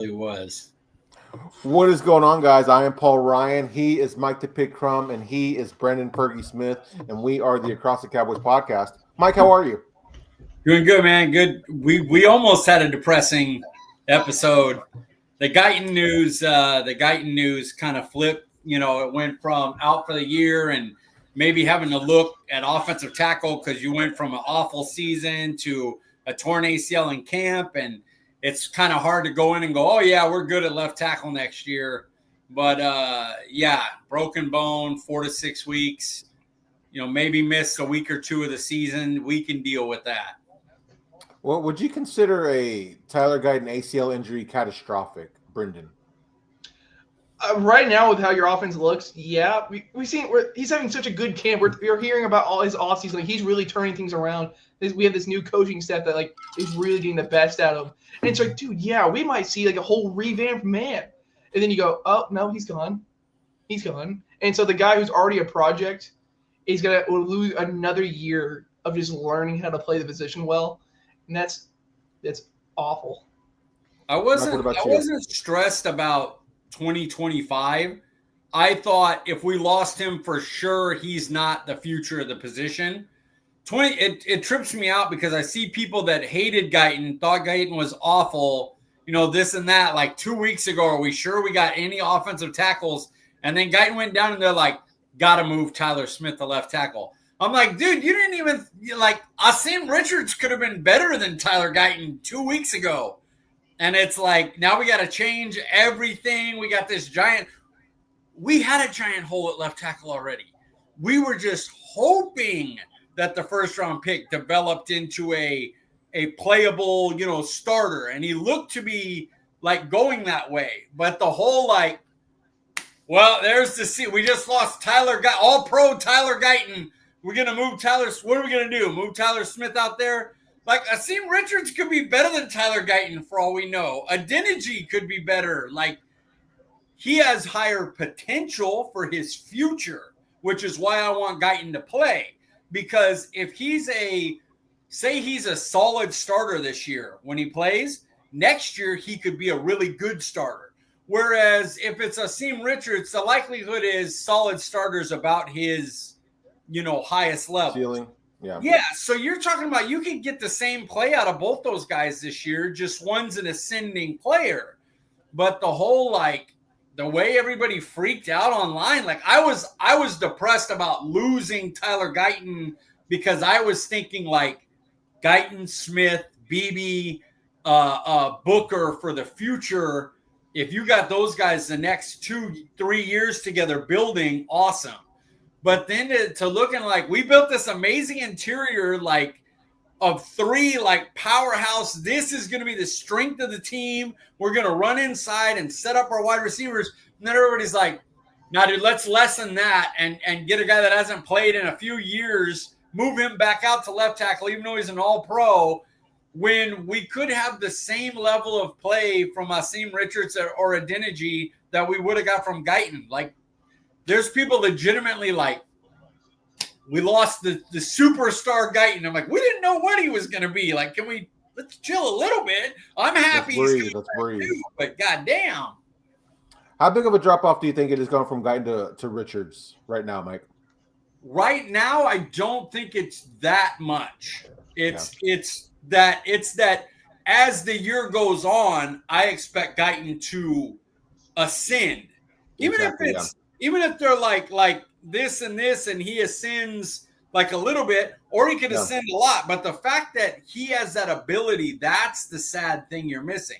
It was. What is going on, guys? I am Paul Ryan. He is Mike the Pig Crum, and he is Brenden Fergy Smith, and we are the Across the Cowboys podcast. Mike, how are you? Doing good, man. Good. We almost had a depressing episode. The Guyton news kind of flipped. It went from out for the year and maybe having to look at offensive tackle because you went from an awful season to a torn ACL in camp, and it's kind of hard to go in and go, oh yeah, we're good at left tackle next year. But broken bone, 4 to 6 weeks. Maybe miss a week or two of the season. We can deal with that. Well, would you consider a Tyler Guyton ACL injury catastrophic, Brenden? Right now, with how your offense looks, yeah, we've seen he's having such a good camp. We're hearing about all his offseason. Like, he's really turning things around. We have this new coaching staff that is really getting the best out of him. And it's like, dude, yeah, we might see a whole revamped man. And then you go, oh no, he's gone. He's gone. And so the guy who's already a project is gonna lose another year of just learning how to play the position well. And that's awful. I wasn't stressed about 2025. I thought if we lost him, for sure he's not the future of the position. It trips me out because I see people that hated Guyton, thought Guyton was awful, this and that. Like 2 weeks ago, are we sure we got any offensive tackles? And then Guyton went down and they're like, gotta move Tyler Smith to left tackle. I'm like, dude, you didn't even Asim Richards could have been better than Tyler Guyton 2 weeks ago. And it's like, now we got to change everything. We got this we had a giant hole at left tackle already. We were just hoping that the first round pick developed into a playable, starter. And he looked to be going that way. But the whole there's we just lost all pro Tyler Guyton. We're going to move Tyler. What are we going to do? Move Tyler Smith out there? Asim Richards could be better than Tyler Guyton for all we know. Adeniji could be better. He has higher potential for his future, which is why I want Guyton to play. Because if he's a solid starter this year when he plays, next year he could be a really good starter. Whereas if it's Asim Richards, the likelihood is solid starters about his, highest level. Ceiling. Yeah. So you're talking about you can get the same play out of both those guys this year. Just one's an ascending player. But the whole the way everybody freaked out online, I was depressed about losing Tyler Guyton because I was thinking Guyton, Smith, Beebe, Booker for the future. If you got those guys the next 2-3 years together building, awesome. But then to looking we built this amazing interior of 3 powerhouse. This is going to be the strength of the team. We're going to run inside and set up our wide receivers. And then everybody's like, nah, dude, let's lessen that and get a guy that hasn't played in a few years, move him back out to left tackle, even though he's an all-pro, when we could have the same level of play from Asim Richards or Adeniji that we would have got from Guyton. There's people legitimately we lost the superstar Guyton. I'm we didn't know what he was going to be. Let's chill a little bit. I'm happy. Let's breathe. But goddamn. How big of a drop-off do you think it is going from Guyton to Richards right now, Mike? Right now, I don't think it's that much. It's that as the year goes on, I expect Guyton to ascend. Even if they're like this and this and he ascends a little bit, or he could ascend a lot. But the fact that he has that ability, that's the sad thing you're missing.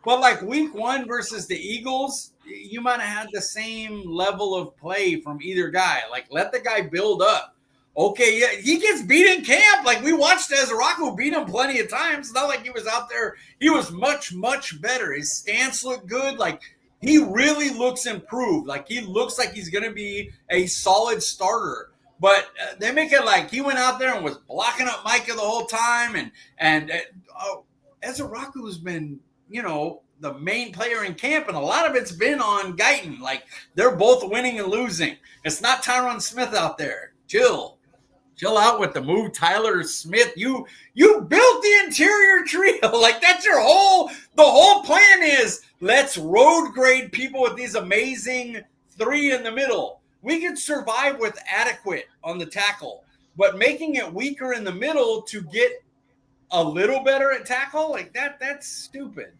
But week 1 versus the Eagles, you might have had the same level of play from either guy. Let the guy build up. Okay, yeah, he gets beat in camp. We watched Ezraku beat him plenty of times. It's not like he was out there. He was much, much better. His stance looked good. He really looks improved. He looks like he's going to be a solid starter. But they make it he went out there and was blocking up Micah the whole time. And Ezraku's been, the main player in camp, and a lot of it's been on Guyton. They're both winning and losing. It's not Tyron Smith out there. Chill. Chill out with the move, Tyler Smith. You built the interior trio. Like that's the whole plan is let's road grade people with these amazing three in the middle. We can survive with adequate on the tackle, but making it weaker in the middle to get a little better at tackle, like that's stupid.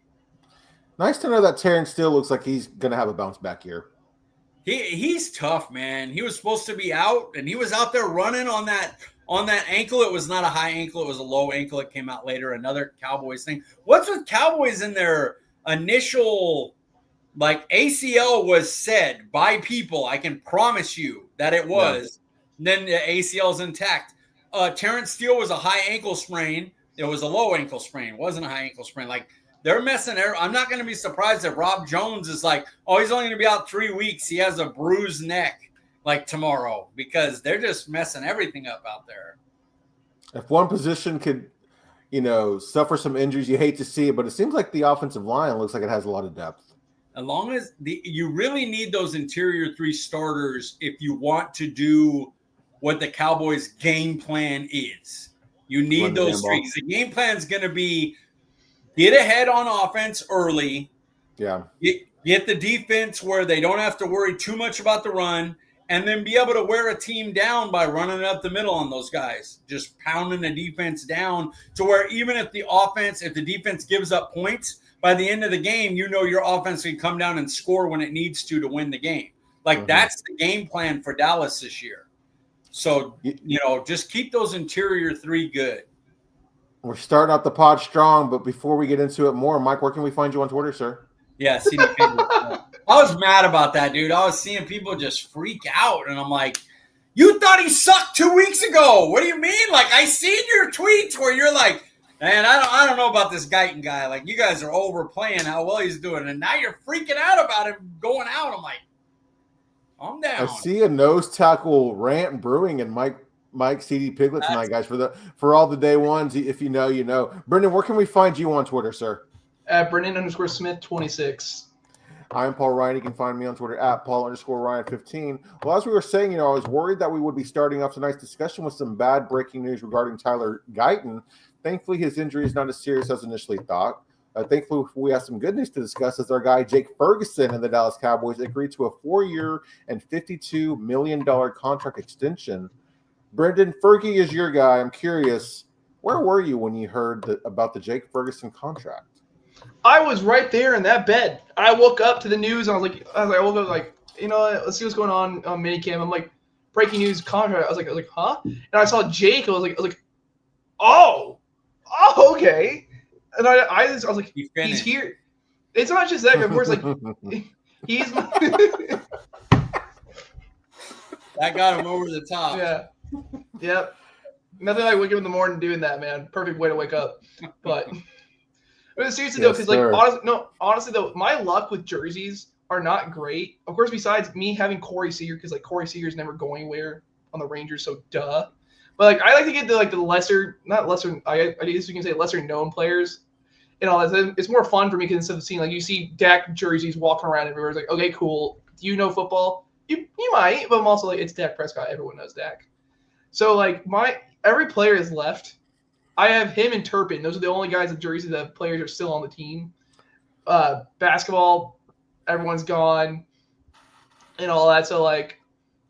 Nice to know that Terrence Steele looks like he's going to have a bounce back year. He's tough, man. He was supposed to be out, and he was out there running on that ankle. It was not a high ankle. It was a low ankle. It came out later. Another Cowboys thing. What's with Cowboys in their initial, like, ACL was said by people, I can promise you that it was. Yeah. Then the ACL's intact. Terrence Steele was a high ankle sprain. It was a low ankle sprain. It wasn't a high ankle sprain. Like, they're messing. I'm not going to be surprised if Rob Jones is like, oh, he's only going to be out 3 weeks. He has a bruised neck like tomorrow because they're just messing everything up out there. If one position could, suffer some injuries, you hate to see it, but it seems like the offensive line looks like it has a lot of depth. As long as you really need those interior three starters if you want to do what the Cowboys' game plan is. You need those three. The game plan is going to be get ahead on offense early. Yeah. Get the defense where they don't have to worry too much about the run, and then be able to wear a team down by running up the middle on those guys, just pounding the defense down to where even if the defense gives up points, by the end of the game, your offense can come down and score when it needs to win the game. Like that's the game plan for Dallas this year. So, just keep those interior three good. We're starting out the pod strong, but before we get into it more, Mike, where can we find you on Twitter, sir? Yeah, I was mad about that, dude. I was seeing people just freak out, and I'm like, you thought he sucked 2 weeks ago. What do you mean? Like, I seen your tweets where you're like, man, I don't know about this Guyton guy. Like, you guys are overplaying how well he's doing, and now you're freaking out about him going out. I'm like, calm down. I see a nose tackle rant brewing in Mike CD Piglet tonight, guys. For all the day ones, if you know, you know. Brenden, where can we find you on Twitter, sir? At Brenden_Smith26. I'm Paul Ryan. You can find me on Twitter at Paul_Ryan15. Well, as we were saying, I was worried that we would be starting off tonight's discussion with some bad breaking news regarding Tyler Guyton. Thankfully, his injury is not as serious as initially thought. Thankfully, we have some good news to discuss as our guy Jake Ferguson and the Dallas Cowboys agreed to a 4-year and $52 million contract extension. Brenden, Fergie is your guy. I'm curious, where were you when you heard about the Jake Ferguson contract? I was right there in that bed. I woke up to the news. And I woke up like, let's see what's going on minicamp. I'm like, breaking news contract. I was like, huh? And I saw Jake. I was like, oh, okay. And I was like, he's here. It's not just that. It's like he's. That got him over the top. Yeah. Yep. Nothing like waking up in the morning doing that, man. Perfect way to wake up. But seriously though, because honestly though, my luck with jerseys are not great. Of course, besides me having Corey Seager, because Corey Seager's never going anywhere on the Rangers, so duh. But I like to get the lesser, not lesser. I guess you can say lesser known players. And all that. It's more fun for me because instead of seeing you see Dak jerseys walking around everywhere, it's like, okay, cool. Do you know football? You might, but I'm also like, it's Dak Prescott. Everyone knows Dak. So every player is left. I have him and Turpin. Those are the only guys with jerseys that players are still on the team. Basketball, everyone's gone, and all that. So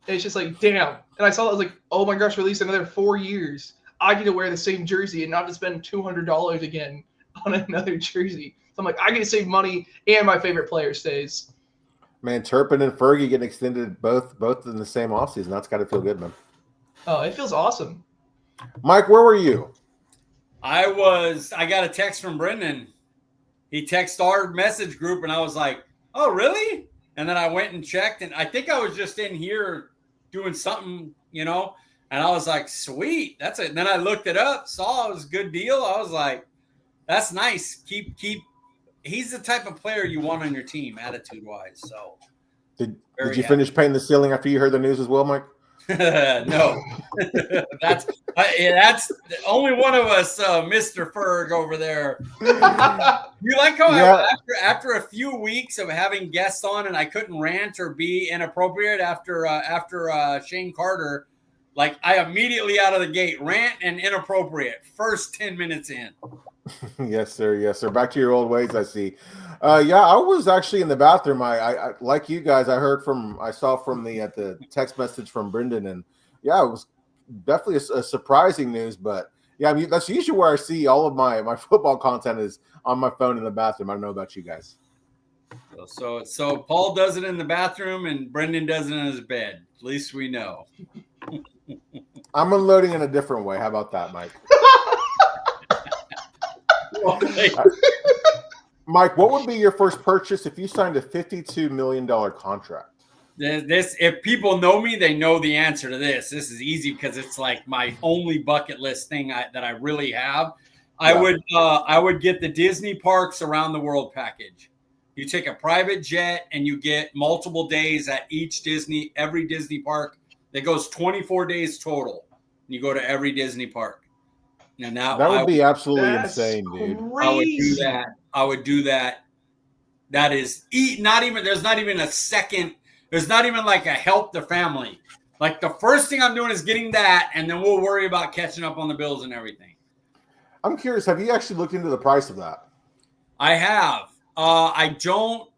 it's just like, damn. And I saw that, I was like, oh my gosh, release another 4 years. I get to wear the same jersey and not to spend $200 again on another jersey. So I'm like, I get to save money and my favorite player stays. Man, Turpin and Fergie getting extended both in the same offseason. That's got to feel good, man. Oh, it feels awesome. Mike, where were you? I got a text from Brenden. He texted our message group, and I was like, oh, really? And then I went and checked, and I think I was just in here doing something, and I was like, sweet, that's it. And then I looked it up, saw it was a good deal. I was like, that's nice. Keep. He's the type of player you want on your team, attitude-wise. So, did you finish painting the ceiling after you heard the news as well, Mike? No, that's only one of us, Mr. Ferg over there. You like how after a few weeks of having guests on, and I couldn't rant or be inappropriate after Shane Carter Like I immediately out of the gate rant and inappropriate first 10 minutes in. Yes, sir. Yes, sir. Back to your old ways, I see. Yeah, I was actually in the bathroom. I like you guys. I saw from the text message from Brenden, and yeah, it was definitely a surprising news. But yeah, I mean that's usually where I see all of my football content is on my phone in the bathroom. I don't know about you guys. So Paul does it in the bathroom, and Brenden does it in his bed. At least we know. I'm unloading in a different way. How about that, Mike? Mike, what would be your first purchase if you signed a $52 million contract? This, if people know me, they know the answer to this. This is easy because it's like my only bucket list thing that I really have. Yeah. I would get the Disney parks around the world package. You take a private jet and you get multiple days at every Disney park. That goes 24 days total. You go to every Disney park. Now that would be absolutely insane, dude. Crazy. I would do that. That is not even. There's not even a second. There's not even like a help the family. Like the first thing I'm doing is getting that, and then we'll worry about catching up on the bills and everything. I'm curious. Have you actually looked into the price of that? I have. I don't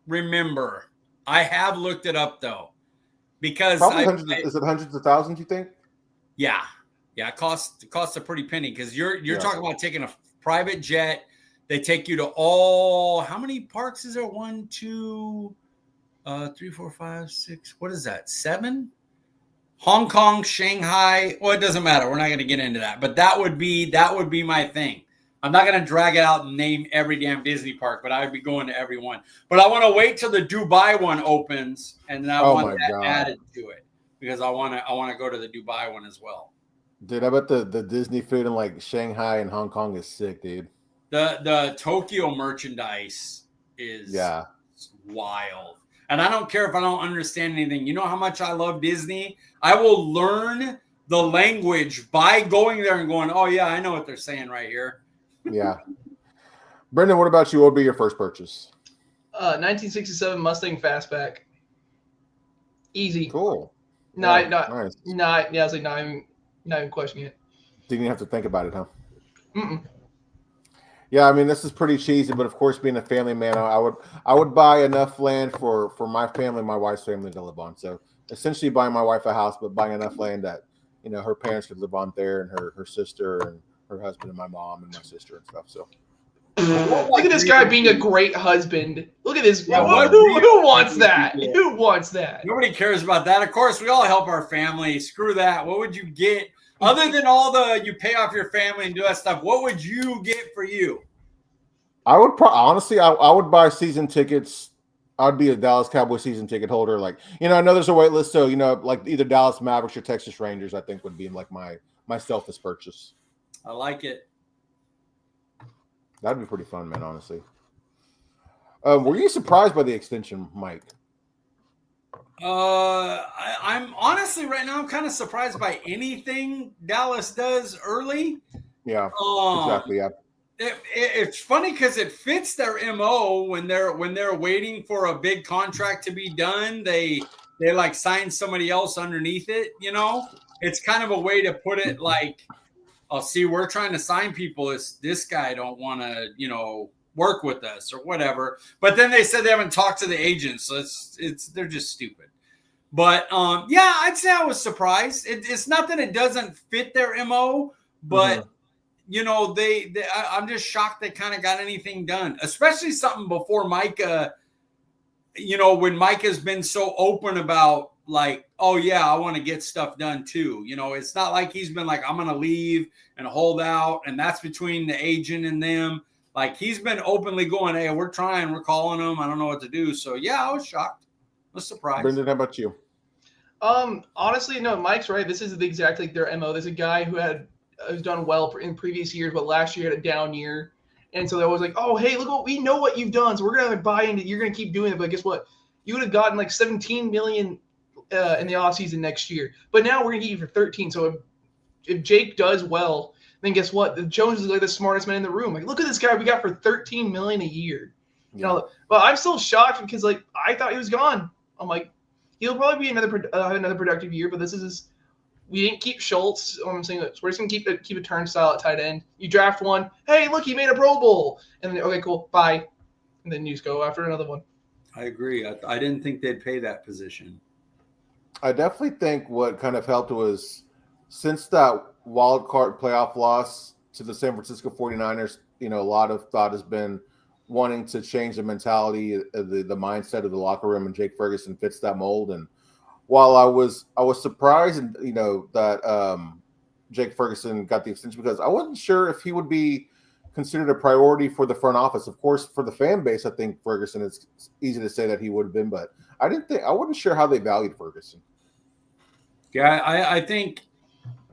remember. I have looked it up though, because probably is it hundreds of thousands? You think? Yeah. It costs a pretty penny because you're talking about taking a private jet. They take you to how many parks is there? 1, 2, 3, 4, 5, 6. What is that? 7? Hong Kong, Shanghai. Well, it doesn't matter. We're not going to get into that. But that would be my thing. I'm not going to drag it out and name every damn Disney park, but I would be going to every one. But I want to wait till the Dubai one opens, and then I want that added to it because I want to go to the Dubai one as well. Dude, I bet the Disney food in like Shanghai and Hong Kong is sick, dude. The Tokyo merchandise is wild. And I don't care if I don't understand anything. You know how much I love Disney? I will learn the language by going there and going, oh, yeah, I know what they're saying right here. Yeah. Brenden, what about you? What would be your first purchase? 1967 Mustang Fastback. Easy. Cool. Nice. Yeah, I was like, not even questioning it. Didn't even have to think about it, huh? Mm-mm. Yeah, I mean, this is pretty cheesy, but of course, being a family man, I would buy enough land for my family, my wife's family to live on. So essentially buying my wife a house, but buying enough land that, her parents could live on there, and her sister and her husband and my mom and my sister and stuff. So look at this guy being a great husband. Look at this. Who wants that? Who wants that? Nobody cares about that. Of course, we all help our family. Screw that. What would you get? Other than you pay off your family and do that stuff, what would you get for you? I would honestly, I would buy season tickets. I'd be a Dallas Cowboys season ticket holder. Like, I know there's a wait list. So, like either Dallas Mavericks or Texas Rangers, I think would be like my selfish purchase. I like it. That'd be pretty fun, man, honestly. Were you surprised by the extension, Mike? I'm honestly right now I'm kind of surprised by anything Dallas does early. Yeah, exactly. Yeah, it's funny because it fits their MO when they're waiting for a big contract to be done. They like sign somebody else underneath it. It's kind of a way to put it. Like, oh, see, we're trying to sign people. This guy don't want to work with us or whatever. But then they said they haven't talked to the agents, so they're just stupid. But yeah, I'd say I was surprised. It's not that it doesn't fit their MO, but I'm just shocked they kind of got anything done, especially something before Micah. When Micah's been so open about like, oh yeah, I want to get stuff done too. It's not like he's been like, I'm going to leave and hold out, and that's between the agent and them. Like, he's been openly going, hey, we're trying, we're calling them. I don't know what to do. So yeah, I was shocked. I was surprised. Brenden, how about you? Honestly, no, Mike's right. This is exactly like their MO. There's a guy who has done well in previous years, but last year had a down year. And so they was like, oh, hey, look, we know what you've done. So we're going to buy into it. You're going to keep doing it. But guess what? You would have gotten like $17 million in the offseason next year. But now we're going to get you for 13. So if Jake does well, then guess what? The Jones is like the smartest man in the room. Like, look at this guy we got for $13 million a year. Yeah. But I'm still shocked because I thought he was gone. I'm like, he'll probably be another productive year, but this is we didn't keep Schultz. I'm saying that we're just gonna keep a turnstile at tight end. You draft one, hey, look, he made a Pro Bowl, and then okay, cool, bye, and then you just go after another one. I agree. I didn't think they'd pay that position. I definitely think what kind of helped was since that wild card playoff loss to the San Francisco 49ers, a lot of thought has been wanting to change the mentality, the mindset of the locker room, and Jake Ferguson fits that mold. And while I was surprised, that Jake Ferguson got the extension, because I wasn't sure if he would be considered a priority for the front office. Of course, for the fan base, I think Ferguson, is easy to say that he would have been, but I wasn't sure how they valued Ferguson. Yeah, I think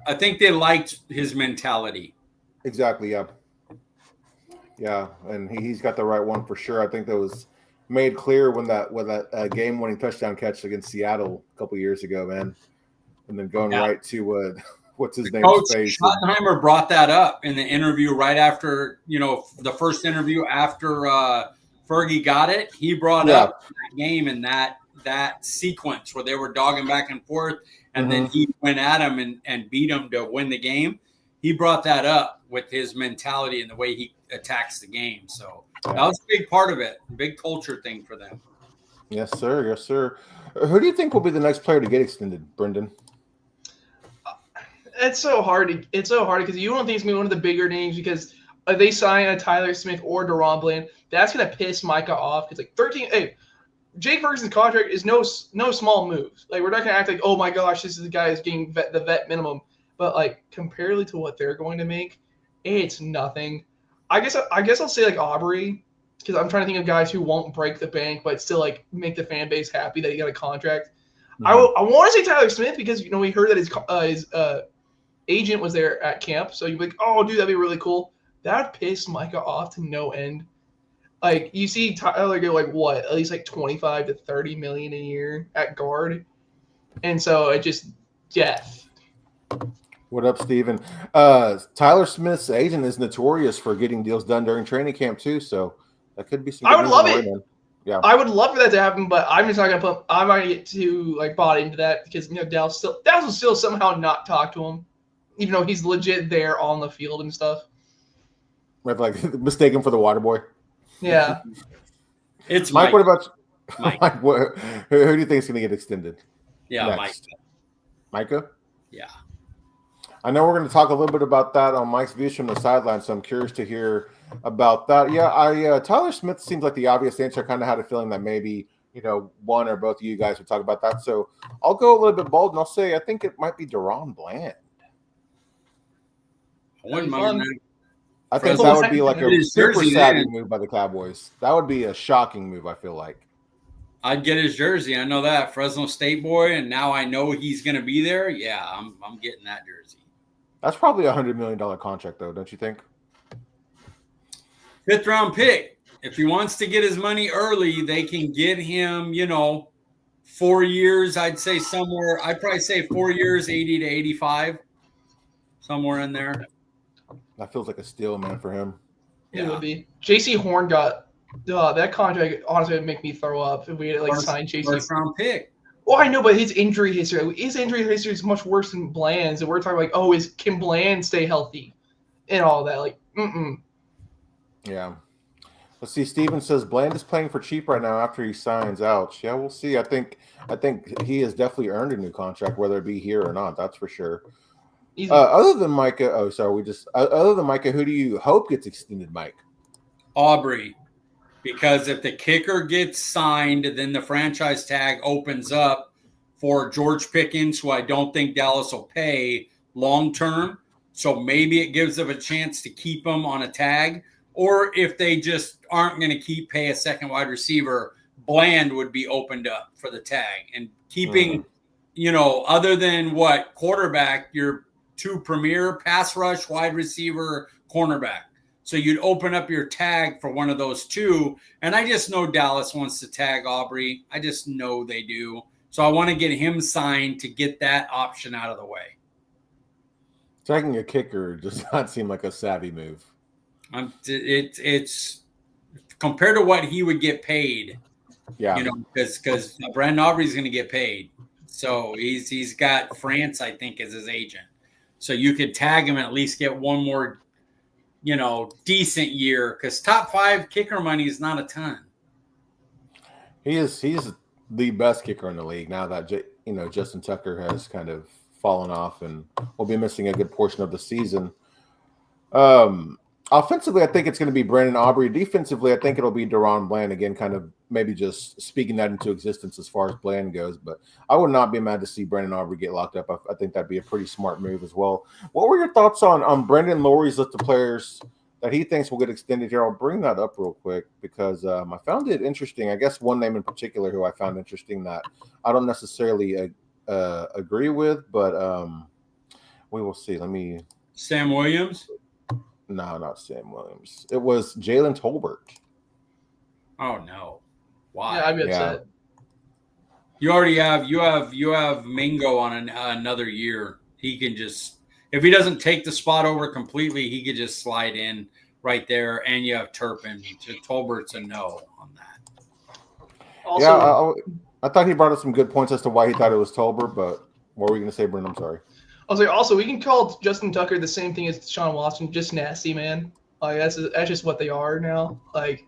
they liked his mentality. Exactly. Yeah, and he's got the right one for sure. I think that was made clear when that game-winning touchdown catch against Seattle a couple years ago, man. And then going right to what's his name? Coach Schottenheimer brought that up in the interview right after, the first interview after Fergie got it. He brought up that game and that sequence where they were dogging back and forth, and then he went at him and beat him to win the game. He brought that up with his mentality and the way he attacks the game. So that was a big part of it, big culture thing for them. Yes, sir. Yes, sir. Who do you think will be the next player to get extended, Brenden? It's so hard because you don't think it's going to be one of the bigger names, because if they sign a Tyler Smith or Deron Bland, that's going to piss Micah off. Because 13, hey, Jake Ferguson's contract is no small move. Like, we're not going to act like, oh my gosh, this is the guy who's getting the vet minimum. But comparatively to what they're going to make, it's nothing. I guess I'll say Aubrey, because I'm trying to think of guys who won't break the bank but still make the fan base happy that he got a contract. I want to say Tyler Smith, because we heard that his agent was there at camp, so you'd be like, oh dude, that'd be really cool. That would piss Micah off to no end. You see Tyler go at least 25 to 30 million a year at guard, and so it just death. What up, Steven? Tyler Smith's agent is notorious for getting deals done during training camp too, so that could be some. I would love it. Yeah, I would love for that to happen, but I'm just not gonna I'm not gonna get too bought into that, because Dallas will still somehow not talk to him, even though he's legit there on the field and stuff. Mistaken for the water boy. Yeah. It's Mike. What about Mike? Mike, who do you think is going to get extended? Yeah, next? Micah? Yeah. I know we're going to talk a little bit about that on Mike's views from the sideline, so I'm curious to hear about that. Yeah, Tyler Smith seems like the obvious answer. I kind of had a feeling that maybe, one or both of you guys would talk about that. So I'll go a little bit bold, and I'll say I think it might be Deron Bland. I think that would be like a super savvy move by the Cowboys. That would be a shocking move, I feel like. I'd get his jersey. I know that. Fresno State boy, and now I know he's going to be there. Yeah, I'm getting that jersey. That's probably $100 million contract, though, don't you think? 5th round pick. If he wants to get his money early, they can get him, 4 years. I'd probably say 4 years, 80 to 85, somewhere in there. That feels like a steal, man, for him. It would be. J.C. Horn got that contract. Honestly, would make me throw up if we had signed J.C. First round pick. Well, I know, but his injury history is much worse than Bland's, and we're talking can Bland stay healthy, and all that. Yeah. Let's see. Steven says Bland is playing for cheap right now after he signs. Ouch. Yeah, we'll see. I think he has definitely earned a new contract, whether it be here or not. That's for sure. Other than Micah, other than Micah, who do you hope gets extended, Mike? Aubrey, because if the kicker gets signed, then the franchise tag opens up for George Pickens, who I don't think Dallas will pay long term. So maybe it gives them a chance to keep him on a tag, or if they just aren't going to pay a second wide receiver, Bland would be opened up for the tag, and keeping, other than quarterback, your 2 premier pass rush, wide receiver, cornerback. So you'd open up your tag for one of those 2. And I just know Dallas wants to tag Aubrey. I just know they do. So I want to get him signed to get that option out of the way. Tagging a kicker does not seem like a savvy move. It's compared to what he would get paid. Yeah. Because Brandon Aubrey's going to get paid. So he's got France, I think, as his agent. So you could tag him and at least get one more, decent year, because top 5 kicker money is not a ton. He's the best kicker in the league now that Justin Tucker has kind of fallen off and will be missing a good portion of the season. Offensively, I think it's going to be Brandon Aubrey. Defensively, I think it'll be Deron Bland again, kind of maybe just speaking that into existence as far as Bland goes. But I would not be mad to see Brandon Aubrey get locked up. I think that'd be a pretty smart move as well. What were your thoughts on Brandon Lorree's list of players that he thinks will get extended here? I'll bring that up real quick because I found it interesting. I guess one name in particular who I found interesting that I don't necessarily agree with, but we will see. Sam Williams? No, not Sam Williams. It was Jalen Tolbert. Oh no! Why? Yeah, I'd be upset. You already have Mingo on another year. He can just, if he doesn't take the spot over completely, he could just slide in right there. And you have Turpin. Tolbert's a no on that. Also, I thought he brought up some good points as to why he thought it was Tolbert. But what were you going to say, Brent? I'm sorry. Also, we can call Justin Tucker the same thing as Deshaun Watson, just nasty, man. Like that's just what they are now. Like,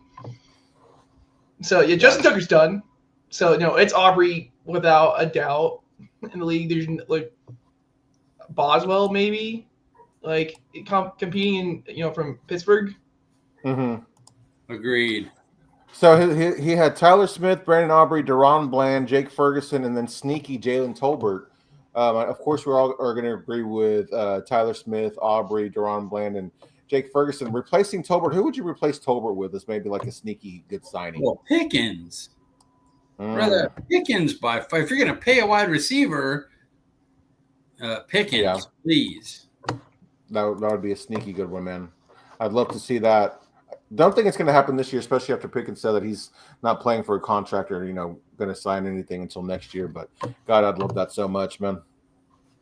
so yeah, Justin Tucker's done. So it's Aubrey without a doubt in the league. There's like Boswell maybe, like competing in from Pittsburgh. Mm-hmm. Agreed. So he had Tyler Smith, Brandon Aubrey, Deron Bland, Jake Ferguson, and then sneaky Jalen Tolbert. Of course, we're all going to agree with Tyler Smith, Aubrey, Deron Bland, and Jake Ferguson. Replacing Tolbert, who would you replace Tolbert with as maybe like a sneaky good signing? Well, Pickens. Rather Pickens if you're going to pay a wide receiver, Pickens, please. That would be a sneaky good one, man. I'd love to see that. Don't think it's going to happen this year, especially after Pickens said that he's not playing for a contract or, going to sign anything until next year. But, God, I'd love that so much, man.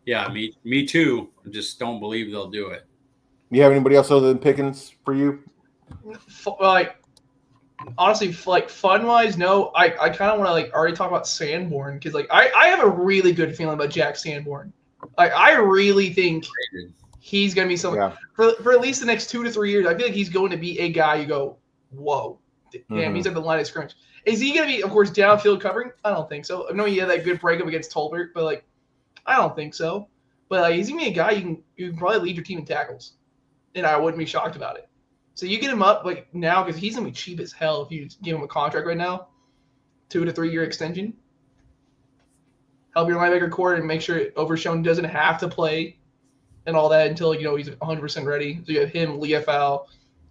Yeah, me too. I just don't believe they'll do it. You have anybody else other than Pickens for you? Honestly, fun-wise, no. I kind of want to, already talk about Sanborn because, I have a really good feeling about Jack Sanborn. I really think he's going to be someone for at least the next 2 to 3 years. I feel like he's going to be a guy you go, whoa, damn, he's at the line of scrimmage. Is he going to be, of course, downfield covering? I don't think so. I know he had that good breakup against Tolbert, but I don't think so. But he's going to be a guy you can probably lead your team in tackles, and I wouldn't be shocked about it. So you get him up now because he's going to be cheap as hell if you give him a contract right now, 2 to 3 year extension. Help your linebacker core and make sure Overshown doesn't have to play and all that until he's 100% ready. So you have him, Leafau,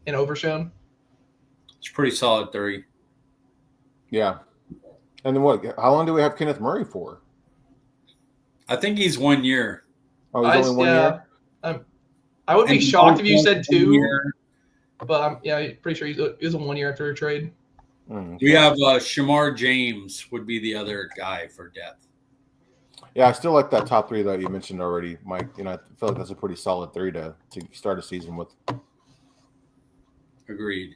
and Overshown. It's pretty solid 3. Yeah. And then what? How long do we have Kenneth Murray for? I think he's 1 year. Oh, he's only 1 year? I would be shocked if you said 2. But I'm pretty sure he was a 1 year after a trade. We have Shamar James would be the other guy for depth. Yeah, I still like that top 3 that you mentioned already, Mike. I feel like that's a pretty solid 3 to start a season with. Agreed.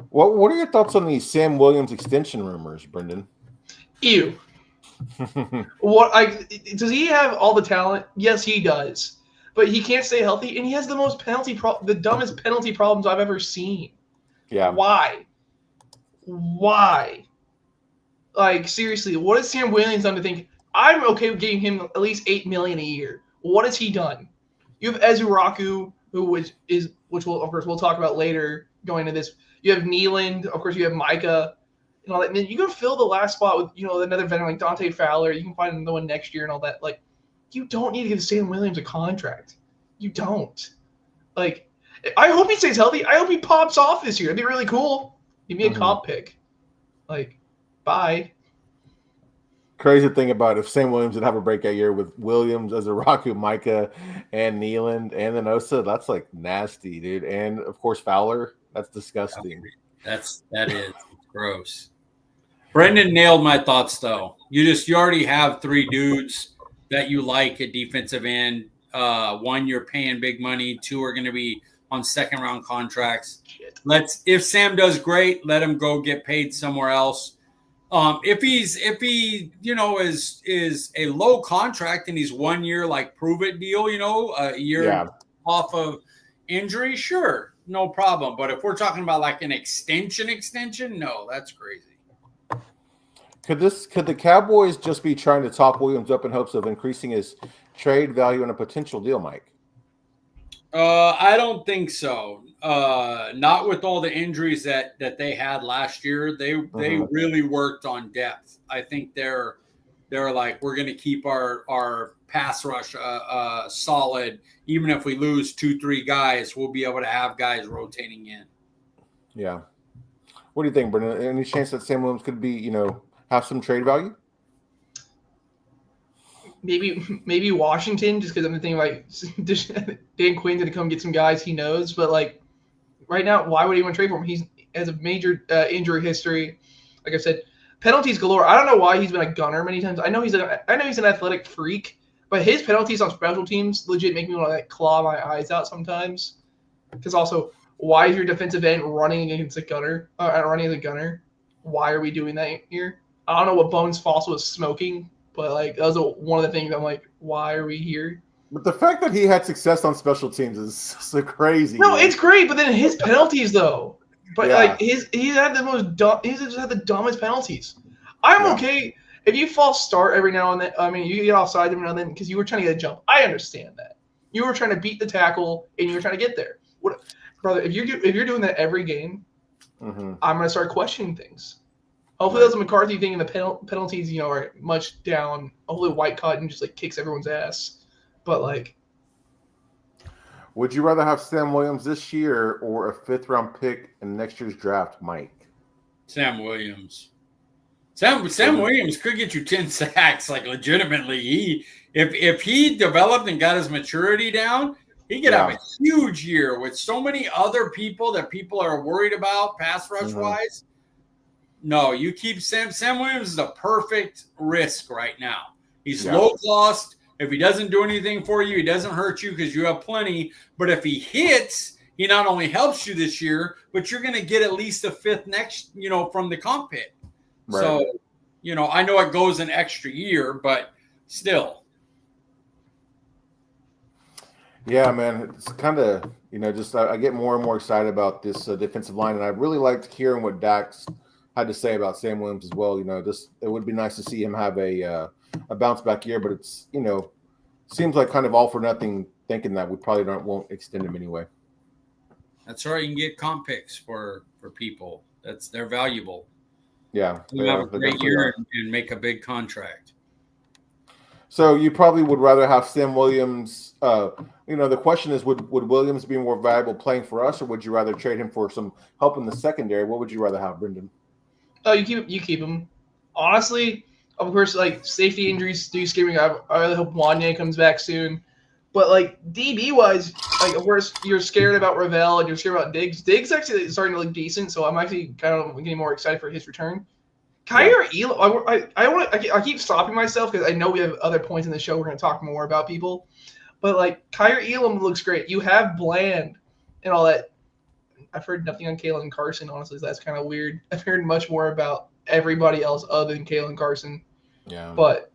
What are your thoughts on the Sam Williams extension rumors, Brendan? Ew. Does he have all the talent? Yes, he does. But he can't stay healthy, and he has the most the dumbest penalty problems I've ever seen. Yeah. Why? Seriously, what has Sam Williams done to think I'm okay with giving him at least $8 million a year? What has he done? You have Ezuraku, which we'll of course we'll talk about later going into this. You have Nealand, of course. You have Micah, and all that. And then you can fill the last spot with another veteran like Dante Fowler. You can find another one next year and all that. You don't need to give Sam Williams a contract. You don't. I hope he stays healthy. I hope he pops off this year. It'd be really cool. Give me a comp pick. Bye. Crazy thing about if Sam Williams did have a breakout year with Williams, Ezuraku, Micah, and Nealand, and then Osa, that's nasty, dude. And of course Fowler. That's disgusting. That is gross. Brendan nailed my thoughts though. You already have 3 dudes that you like at defensive end. 1, you're paying big money. 2 are going to be on second round contracts. If Sam does great, let him go get paid somewhere else. If he is a low contract and he's 1 year like prove it deal, a year off of injury, sure, no problem. But if we're talking about like an extension, no, that's crazy. Could the Cowboys just be trying to top Williams up in hopes of increasing his trade value in a potential deal, Mike? I don't think so. Not with all the injuries that they had last year. They really worked on depth. I think they're like, we're going to keep our pass rush solid. Even if we lose 2-3 guys, we'll be able to have guys rotating in. Yeah. What do you think, Brenden? Any chance that Sam Williams could be, have some trade value? Maybe Washington, just because I'm thinking like Dan Quinn's gonna come get some guys he knows, but like right now, why would anyone trade for him? He has a major injury history. Like I said, penalties galore. I don't know why he's been a gunner many times. I know he's an athletic freak, but his penalties on special teams legit make me want to like claw my eyes out sometimes. Because also, why is your defensive end running against a gunner? Running as a gunner? Why are we doing that here? I don't know what Bones Fossil was smoking. But like that was one of the things I'm like, why are we here? But the fact that he had success on special teams is so crazy. No, it's great, but then his penalties though. But like he's had the dumbest penalties. I'm okay if you false start every now and then. I mean, you get offside every now and then because you were trying to get a jump. I understand that. You were trying to beat the tackle and you were trying to get there. Brother? If you're doing that every game, I'm gonna start questioning things. Hopefully that's a McCarthy thing, and the penalties, are much down. Hopefully White Cotton just like kicks everyone's ass. But like, would you rather have Sam Williams this year or a 5th-round pick in next year's draft, Mike? Sam Williams. Sam Williams could get you 10 sacks, like legitimately. If he developed and got his maturity down, he could have a huge year with so many other people that people are worried about pass rush wise. No, you keep Sam Williams is a perfect risk right now. He's low cost. If he doesn't do anything for you, he doesn't hurt you because you have plenty. But if he hits, he not only helps you this year, but you're going to get at least a 5th next, from the comp pit. Right. So, I know it goes an extra year, but still. Yeah, man, it's kind of, just I get more and more excited about this defensive line, and I really liked hearing what Dax had to say about Sam Williams as well. It would be nice to see him have a bounce back year, but it's seems like kind of all for nothing thinking that we probably won't extend him anyway. That's right. You can get comp picks for people. They're valuable. Yeah, you have a great year and make a big contract. So you probably would rather have Sam Williams. The question is, would Williams be more valuable playing for us, or would you rather trade him for some help in the secondary? What would you rather have, Brenden? Oh, you keep him. Honestly, of course, like safety injuries do scare me. I really hope Wanye comes back soon. But like DB wise, like of course you're scared about Ravel and you're scared about Diggs. Diggs actually is starting to look decent, so I'm actually kind of getting more excited for his return. Kyer Elam, I keep stopping myself because I know we have other points in the show. We're going to talk more about people, but like Kyer Elam looks great. You have Bland and all that. I've heard nothing on Kalen Carson. Honestly, so that's kind of weird. I've heard much more about everybody else other than Kalen Carson. Yeah, but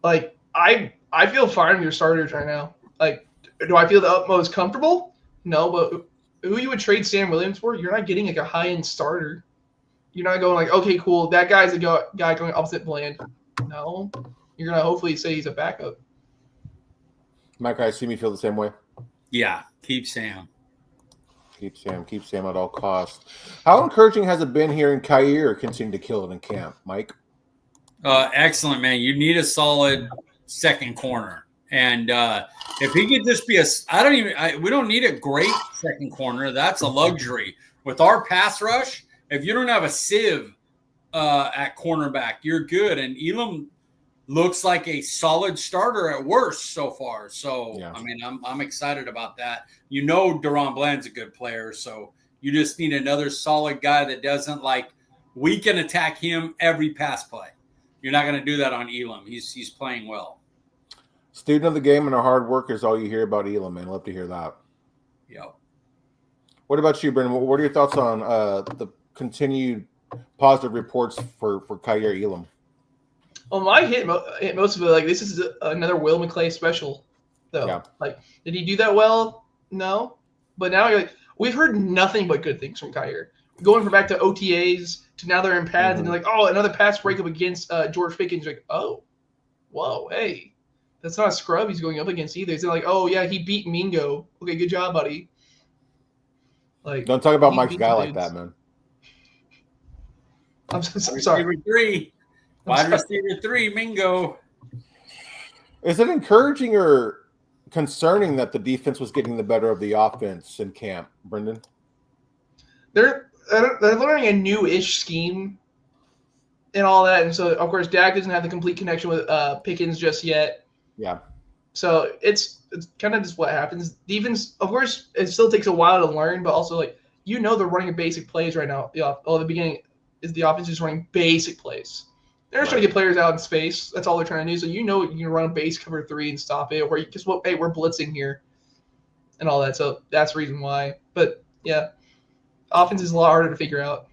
like I feel fine with your starters right now. Like, do I feel the utmost comfortable? No, but who you would trade Sam Williams for? You're not getting like a high-end starter. You're not going like, okay, cool, that guy's a guy going opposite Bland. No, you're gonna hopefully say he's a backup. Mike, I assume you feel the same way. Yeah, keep Sam. Keep Sam at all costs. How encouraging has it been hearing Kyer continue to kill it in camp, Mike? Excellent, man. You need a solid second corner. And if he could just be we don't need a great second corner. That's a luxury. With our pass rush, if you don't have a sieve at cornerback, you're good. And Elam looks like a solid starter at worst so far. So, yeah. I mean, I'm excited about that. Deron Bland's a good player. So you just need another solid guy that doesn't we can attack him every pass play. You're not going to do that on Elam. He's playing well. Student of the game and a hard worker is all you hear about Elam, man. Love to hear that. Yep. What about you, Brenden? What are your thoughts on the continued positive reports for Kyer Elam. Well, I hit most of it. Like, this is another Will McClay special, though. Yeah. Like, did he do that well? No. But now you're like, we've heard nothing but good things from Kyer. Going from back to OTAs to now they're in pads, and they're like, oh, another pass breakup against George Pickens. You're like, oh, whoa, hey, that's not a scrub he's going up against either. It's like, oh yeah, he beat Mingo. Okay, good job, buddy. Like, don't talk about Mike's guy like that, man. I'm sorry. Wide receiver 3, Mingo. Is it encouraging or concerning that the defense was getting the better of the offense in camp, Brenden? They're learning a new-ish scheme and all that, and so of course Dak doesn't have the complete connection with Pickens just yet. Yeah. So it's kind of just what happens. Defense, of course, it still takes a while to learn, but also like they're running basic plays right now. The beginning is the offense is running basic plays. They're just trying to get players out in space. That's all they're trying to do. So you can run a base cover 3 and stop it, or guess what? Hey, we're blitzing here, and all that. So that's the reason why. But yeah, offense is a lot harder to figure out.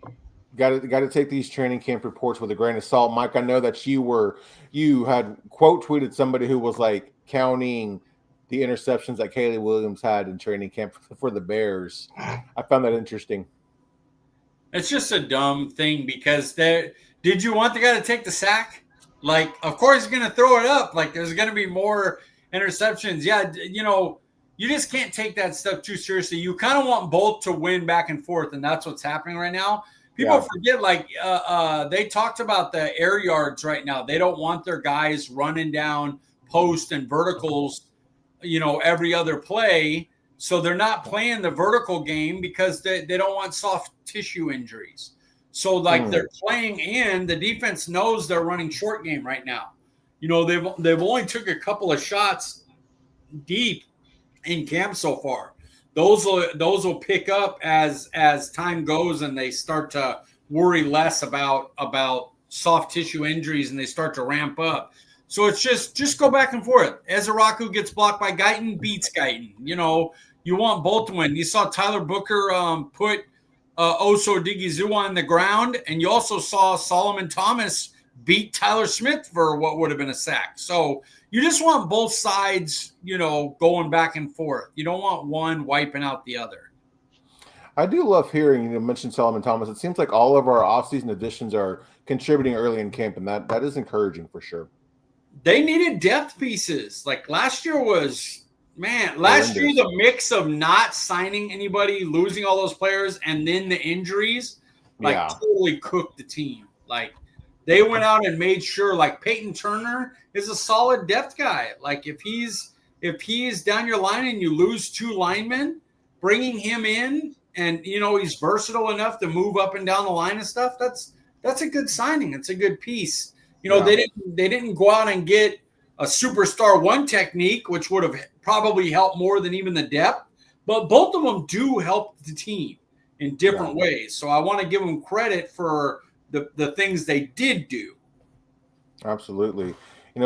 Got to take these training camp reports with a grain of salt, Mike. I know that you had quote tweeted somebody who was like counting the interceptions that Caleb Williams had in training camp for the Bears. I found that interesting. It's just a dumb thing because did you want the guy to take the sack? Like, of course he's going to throw it up. Like, there's going to be more interceptions. Yeah, you just can't take that stuff too seriously. You kind of want both to win back and forth, and that's what's happening right now. People forget, like, they talked about the air yards right now. They don't want their guys running down post and verticals, every other play. So they're not playing the vertical game because they don't want soft tissue injuries. So, like, they're playing in. The defense knows they're running short game right now. They've only took a couple of shots deep in camp so far. Those will pick up as time goes and they start to worry less about soft tissue injuries and they start to ramp up. So it's just go back and forth. Ezeraku gets blocked by Guyton, beats Guyton. You want both to win. You saw Tyler Booker put Oso Odighizuwa on the ground, and you also saw Solomon Thomas beat Tyler Smith for what would have been a sack. So you just want both sides, going back and forth. You don't want one wiping out the other. I do love hearing you mention Solomon Thomas. It seems like all of our offseason additions are contributing early in camp, and that is encouraging for sure. They needed depth pieces. Like last year was, the mix of not signing anybody, losing all those players, and then the injuries, totally cooked the team. Like, they went out and made sure, like, Peyton Turner is a solid depth guy. Like, if he's down your line and you lose 2 linemen, bringing him in and, he's versatile enough to move up and down the line and stuff, that's a good signing. It's a good piece. They didn't go out and get a superstar one technique, which would have probably helped more than even the depth. But both of them do help the team in different ways. So I want to give them credit for the things they did do. Absolutely.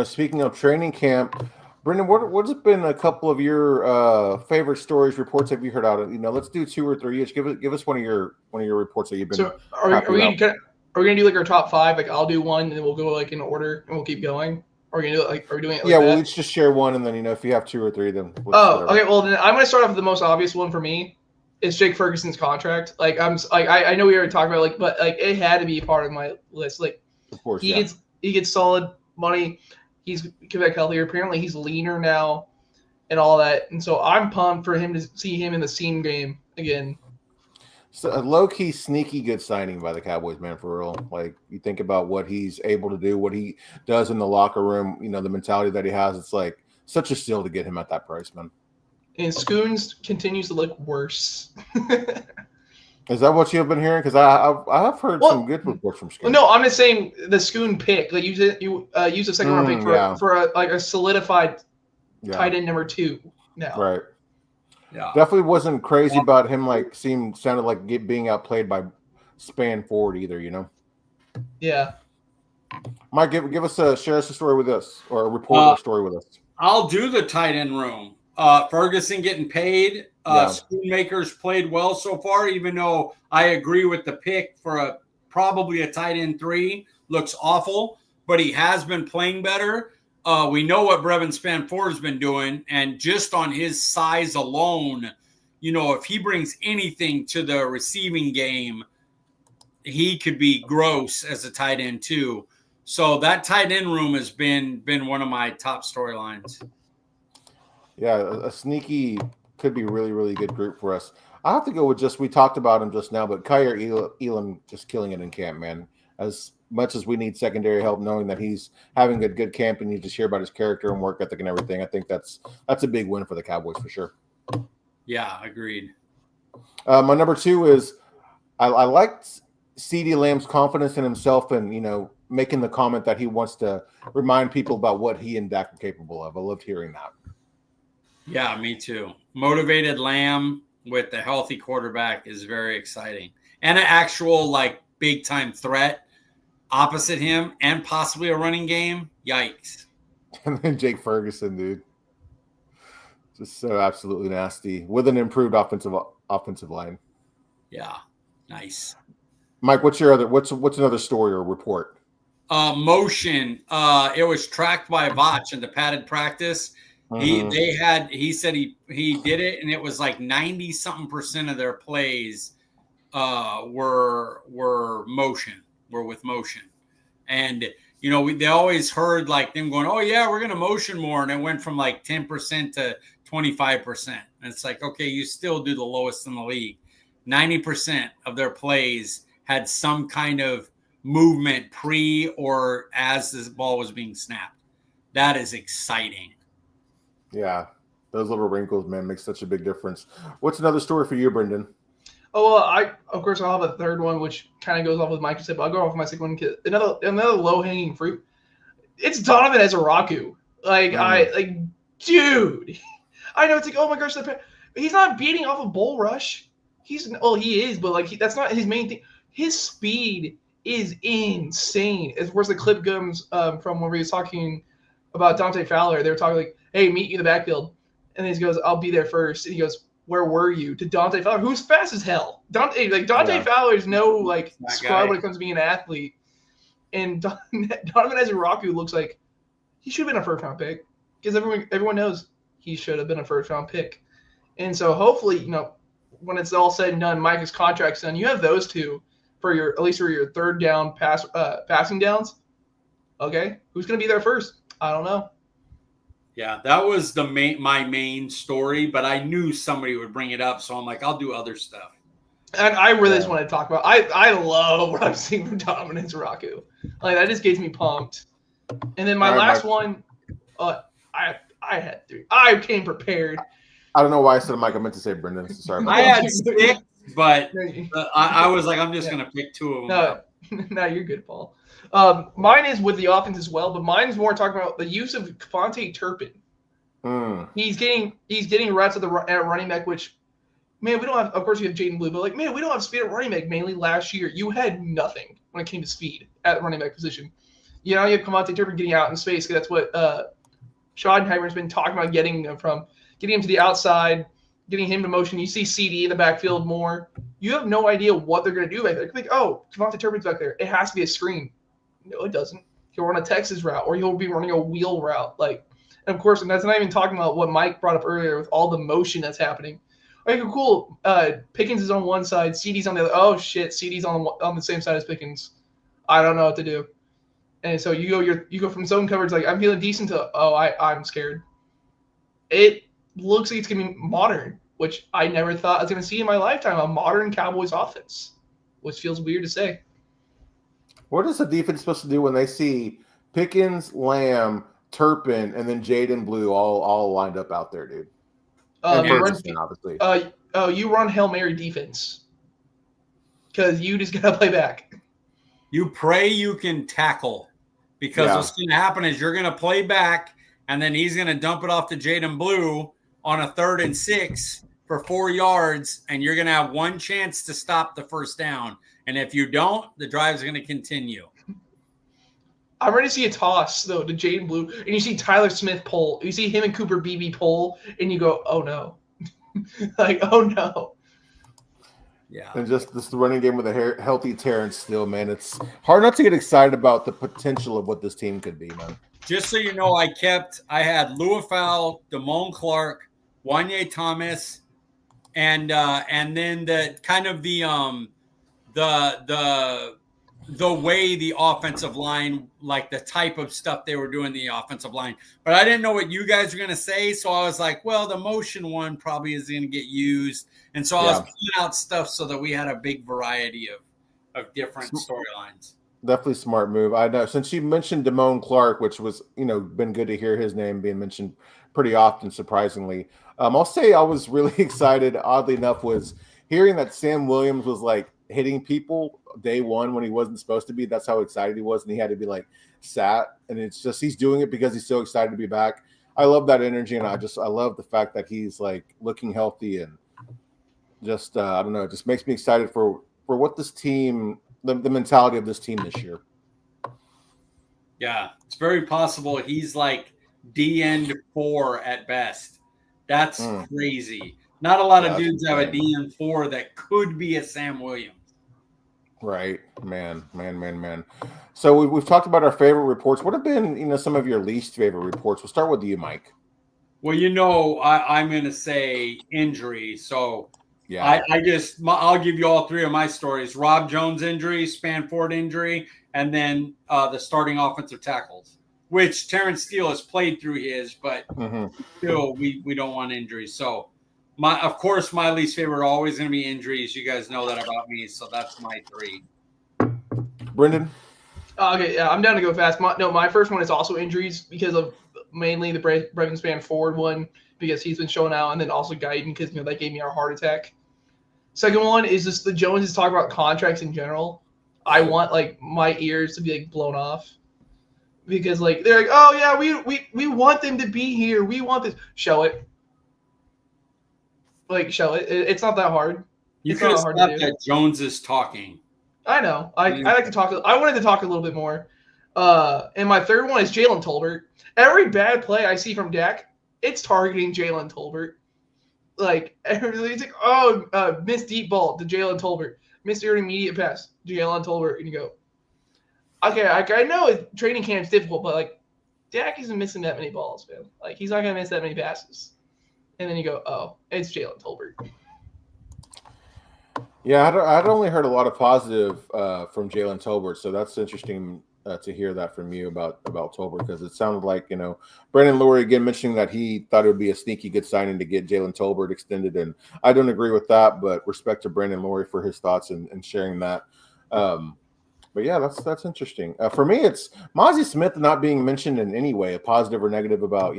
Speaking of training camp, Brenden, what's been a couple of your favorite stories, reports have you heard out of? Let's do 2 or 3 each. Give us one of your reports that you've been. So are we gonna do like our top 5? Like, I'll do one, and then we'll go like in order, and we'll keep going. Are we gonna do it like? Are we doing it like that? We'll each just share one, and then if you have 2 or 3, then. Okay. Well, then I'm gonna start off with the most obvious one for me. It's Jake Ferguson's contract. Like, I know we already talked about it, but it had to be part of my list. Like, of course, he gets solid money. He's come back healthier. Apparently, he's leaner now, and all that. And so I'm pumped for him to see him in the seam game again. So a low-key, sneaky good signing by the Cowboys, man, for real. Like, you think about what he's able to do, what he does in the locker room, the mentality that he has. It's like such a steal to get him at that price, man. And Scoons continues to look worse. Is that what you've been hearing? Because I have heard some good reports from Scoon. No, I'm just saying the Scoon pick. Like, use a second round pick for a solidified tight end number 2 now. Right. Yeah. Definitely wasn't crazy about him. Like, sounded like being outplayed by Span Ford either. Yeah. Mike, share us a story with us, or a report a story with us. I'll do the tight end room. Ferguson getting paid. Schoonmakers played well so far, even though I agree with the pick for probably a tight end 3. Looks awful, but he has been playing better. We know what Brevin Spanford's been doing, and just on his size alone, if he brings anything to the receiving game, he could be gross as a tight end too. So that tight end room has been one of my top storylines. Yeah, a sneaky could be really, really good group for us. I have to go with we talked about him just now, but Kyer Elam just killing it in camp, man. As much as we need secondary help, knowing that he's having a good camp and you just hear about his character and work ethic and everything, I think that's a big win for the Cowboys for sure. Yeah, agreed. My number 2 is I liked CeeDee Lamb's confidence in himself and, making the comment that he wants to remind people about what he and Dak are capable of. I loved hearing that. Yeah, me too. Motivated Lamb with a healthy quarterback is very exciting. And an actual, big-time threat opposite him and possibly a running game. Yikes. And then Jake Ferguson, dude. Just so absolutely nasty with an improved offensive line. Yeah, nice. Mike, what's another story or report? Motion. It was tracked by Vach in the padded practice. Mm-hmm. He said he did it, and it was 90-something% of their plays were with motion. And they always heard them going, oh yeah, we're gonna motion more, and it went from 10% to 25%. And it's okay, you still do the lowest in the league. 90% of their plays had some kind of movement pre or as the ball was being snapped. That is exciting. Yeah, those little wrinkles, man, make such a big difference. What's another story for you, Brenden? Oh, well, I'll have a third one, which kind of goes off with Mike said, but I'll go off with my second one. Another low-hanging fruit. It's Donovan Ezeraku. Dude. I know it's oh my gosh, he's not beating off a bull rush. He is, but that's not his main thing. His speed is insane. As far as the clip comes from when we was talking about Dante Fowler, they were talking hey, meet you in the backfield. And then he goes, I'll be there first. And he goes, where were you? To Dante Fowler, who's fast as hell. Dante Fowler is no scrub when it comes to being an athlete. And Donovan Ezeraku looks like he should have been a first round pick because everyone knows he should have been a first round pick. And so hopefully, when it's all said and done, Mike's contract's done, you have those two for your third down passing downs. Okay, who's gonna be there first? I don't know. Yeah, that was my main story, but I knew somebody would bring it up, so I'm I'll do other stuff. And I really just want to talk about. I love what I'm seeing from Donovan Ezeraku. That just gets me pumped. And then my last one, I had 3. I came prepared. I don't know why I said Mike. I meant to say Brenden. Sorry. I had 6, but I was I'm just gonna pick 2 of them. No, you're good, Paul. Mine is with the offense as well, but mine's more talking about the use of Devontae Turpin. He's getting reps at running back, which, man, we don't have. Of course, you have Jaden Blue, but man, we don't have speed at running back. Mainly last year, you had nothing when it came to speed at running back position. You have Devontae Turpin getting out in space. That's what Schottenheimer's been talking about, getting him to the outside, getting him to motion. You see CD in the backfield more. You have no idea what they're going to do back there. Devontae Turpin's back there. It has to be a screen. No, it doesn't. He'll run a Texas route, or he'll be running a wheel route. And of course, and that's not even talking about what Mike brought up earlier with all the motion that's happening. Cool. Pickens is on one side, CD's on the other. Oh shit, CD's on the same side as Pickens. I don't know what to do. And so you go from zone coverage I'm feeling decent to I'm scared. It looks like it's gonna be modern, which I never thought I was gonna see in my lifetime. A modern Cowboys offense, which feels weird to say. What is the defense supposed to do when they see Pickens, Lamb, Turpin, and then Jaden Blue all lined up out there, dude? Ferguson, obviously. You run Hail Mary defense because you just gotta play back. You pray you can tackle, because what's going to happen is you're going to play back, and then he's going to dump it off to Jaden Blue on a 3rd and 6 for 4 yards, and you're going to have one chance to stop the first down. And if you don't, the drive's going to continue. I'm ready to see a toss, though, to Jaden Blue, and you see Tyler Smith pull. You see him and Cooper Beebe pull, and you go, oh, no. Oh, no. Yeah. And just this running game with a healthy Terrence Steele, man. It's hard not to get excited about the potential of what this team could be, man. Just so you know, I had Leufau, Damone Clark, Wanye Thomas, and then the kind of the way the offensive line, like the type of stuff they were doing in the offensive line. But I didn't know what you guys were going to say. So I was like, well, the motion one probably is going to get used. And so I was pulling out stuff so that we had a big variety of different storylines. Definitely smart move. I know since you mentioned Damone Clark, which was, been good to hear his name being mentioned pretty often, surprisingly. I'll say I was really excited, oddly enough, was hearing that Sam Williams was like hitting people day one when he wasn't supposed to be. That's how excited he was. And he had to be like sat. And it's just, he's doing it because he's so excited to be back. I love that energy. And I love the fact that he's like looking healthy and just, I don't know, it just makes me excited for what this team, the mentality of this team this year. Yeah, it's very possible he's like D-end 4 at best. That's crazy. Not a lot of dudes have a D-end 4 that could be a Sam Williams. Right, man. So we've talked about our favorite reports. What have been, some of your least favorite reports? We'll start with you, Mike. Well, I'm going to say injury. So yeah, I'll give you all three of my stories: Rob Jones injury, Spanford injury, and then the starting offensive tackles. Which Terrence Steele has played through his, but still we don't want injuries. So. Of course, my least favorite are always going to be injuries. You guys know that about me, so that's my three. Brenden? Okay, yeah, I'm down to go fast. My first one is also injuries because of mainly the Brevin Spanford one because he's been showing out, and then also Guyton because that gave me our heart attack. Second one is just the Joneses talk about contracts in general. I want my ears to be blown off because they're like, oh yeah, we want them to be here. We want this. Show it. Show it. It's not that hard. You could have stopped that Jones is talking. I know. I like to talk. I wanted to talk a little bit more. And my third one is Jalen Tolbert. Every bad play I see from Dak, it's targeting Jalen Tolbert. Everybody's like, missed deep ball to Jalen Tolbert. Missed intermediate pass, Jalen Tolbert. And you go, okay, I know training camp's difficult, but Dak isn't missing that many balls, man. He's not going to miss that many passes. And then you go, oh, it's Jalen Tolbert. Yeah, I'd only heard a lot of positive from Jalen Tolbert, so that's interesting to hear that from you about Tolbert because it sounded like, Brandon Lorree again mentioning that he thought it would be a sneaky good signing to get Jalen Tolbert extended, and I don't agree with that, but respect to Brandon Lorree for his thoughts and sharing that. But yeah, that's interesting. For me, it's Mazi Smith not being mentioned in any way, a positive or negative about,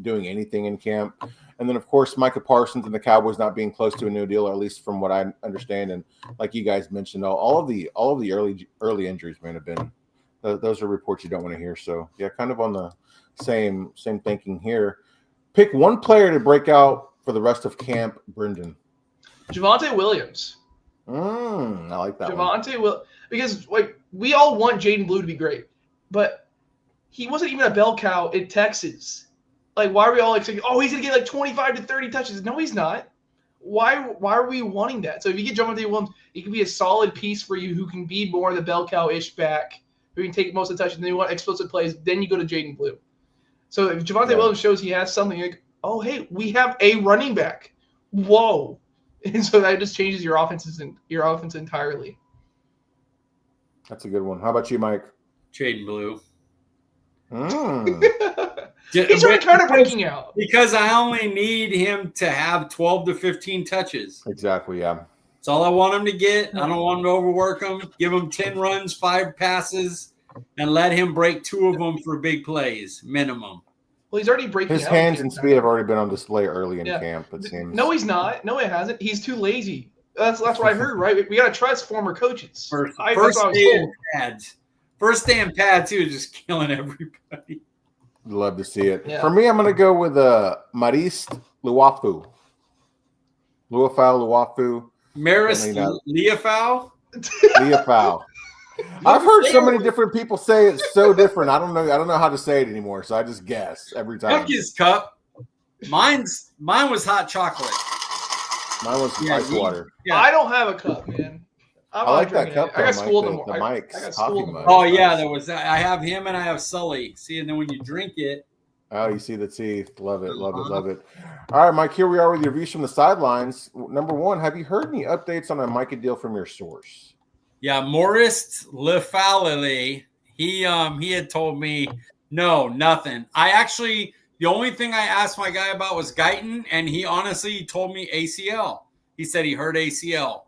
doing anything in camp. And then, of course, Micah Parsons and the Cowboys not being close to a new deal, or at least from what I understand. And like you guys mentioned, all of the early injuries, man, have been those are reports you don't want to hear. So yeah, kind of on the same thinking here. Pick one player to break out for the rest of camp, Brenden. Javonte Williams. I like that. Javonte will because we all want Jaden Blue to be great, but he wasn't even a bell cow in Texas. Why are we all saying, oh, he's going to get 25 to 30 touches? No, he's not. Why are we wanting that? So if you get Javonte Williams, he can be a solid piece for you who can be more the bell cow-ish back, who can take most of the touches, and then you want explosive plays, then you go to Jaden Blue. So if Javonte Williams shows he has something, oh, hey, we have a running back. Whoa. And so that just changes your offense entirely. That's a good one. How about you, Mike? Jaden Blue. He's already kind of breaking out. Because I only need him to have 12 to 15 touches. Exactly, yeah. That's all I want him to get. I don't want him to overwork him. Give him 10 runs, 5 passes, and let him break 2 of them for big plays, minimum. Well, he's already breaking out. His hands and speed have already been on display early in camp, it seems. No, he's not. No, it hasn't. He's too lazy. That's what I heard, right? We got to trust former coaches. First day in pads, he was just killing everybody. Love to see it. Yeah. For me, I'm going to go with Marist Luafu. Maris Leafau? Leafau. I've heard so many different people say it's so different. I don't know how to say it anymore, so I just guess every time. Cookies cup. Mine was hot chocolate. Mine was ice water. Yeah. I don't have a cup, man. I like that cup. I got schooled the Mike's I got coffee mug. Oh yeah, there was that. I have him and I have Sully. See, and then when you drink it. Oh, you see the teeth. Love it, love it, love it. All right, Mike, here we are with your views from the sidelines. Number one, have you heard any updates on a Micah deal from your source? Yeah, Maurice Lefalele, he had told me, no, nothing. The only thing I asked my guy about was Guyton, and he honestly told me ACL. He said he heard ACL.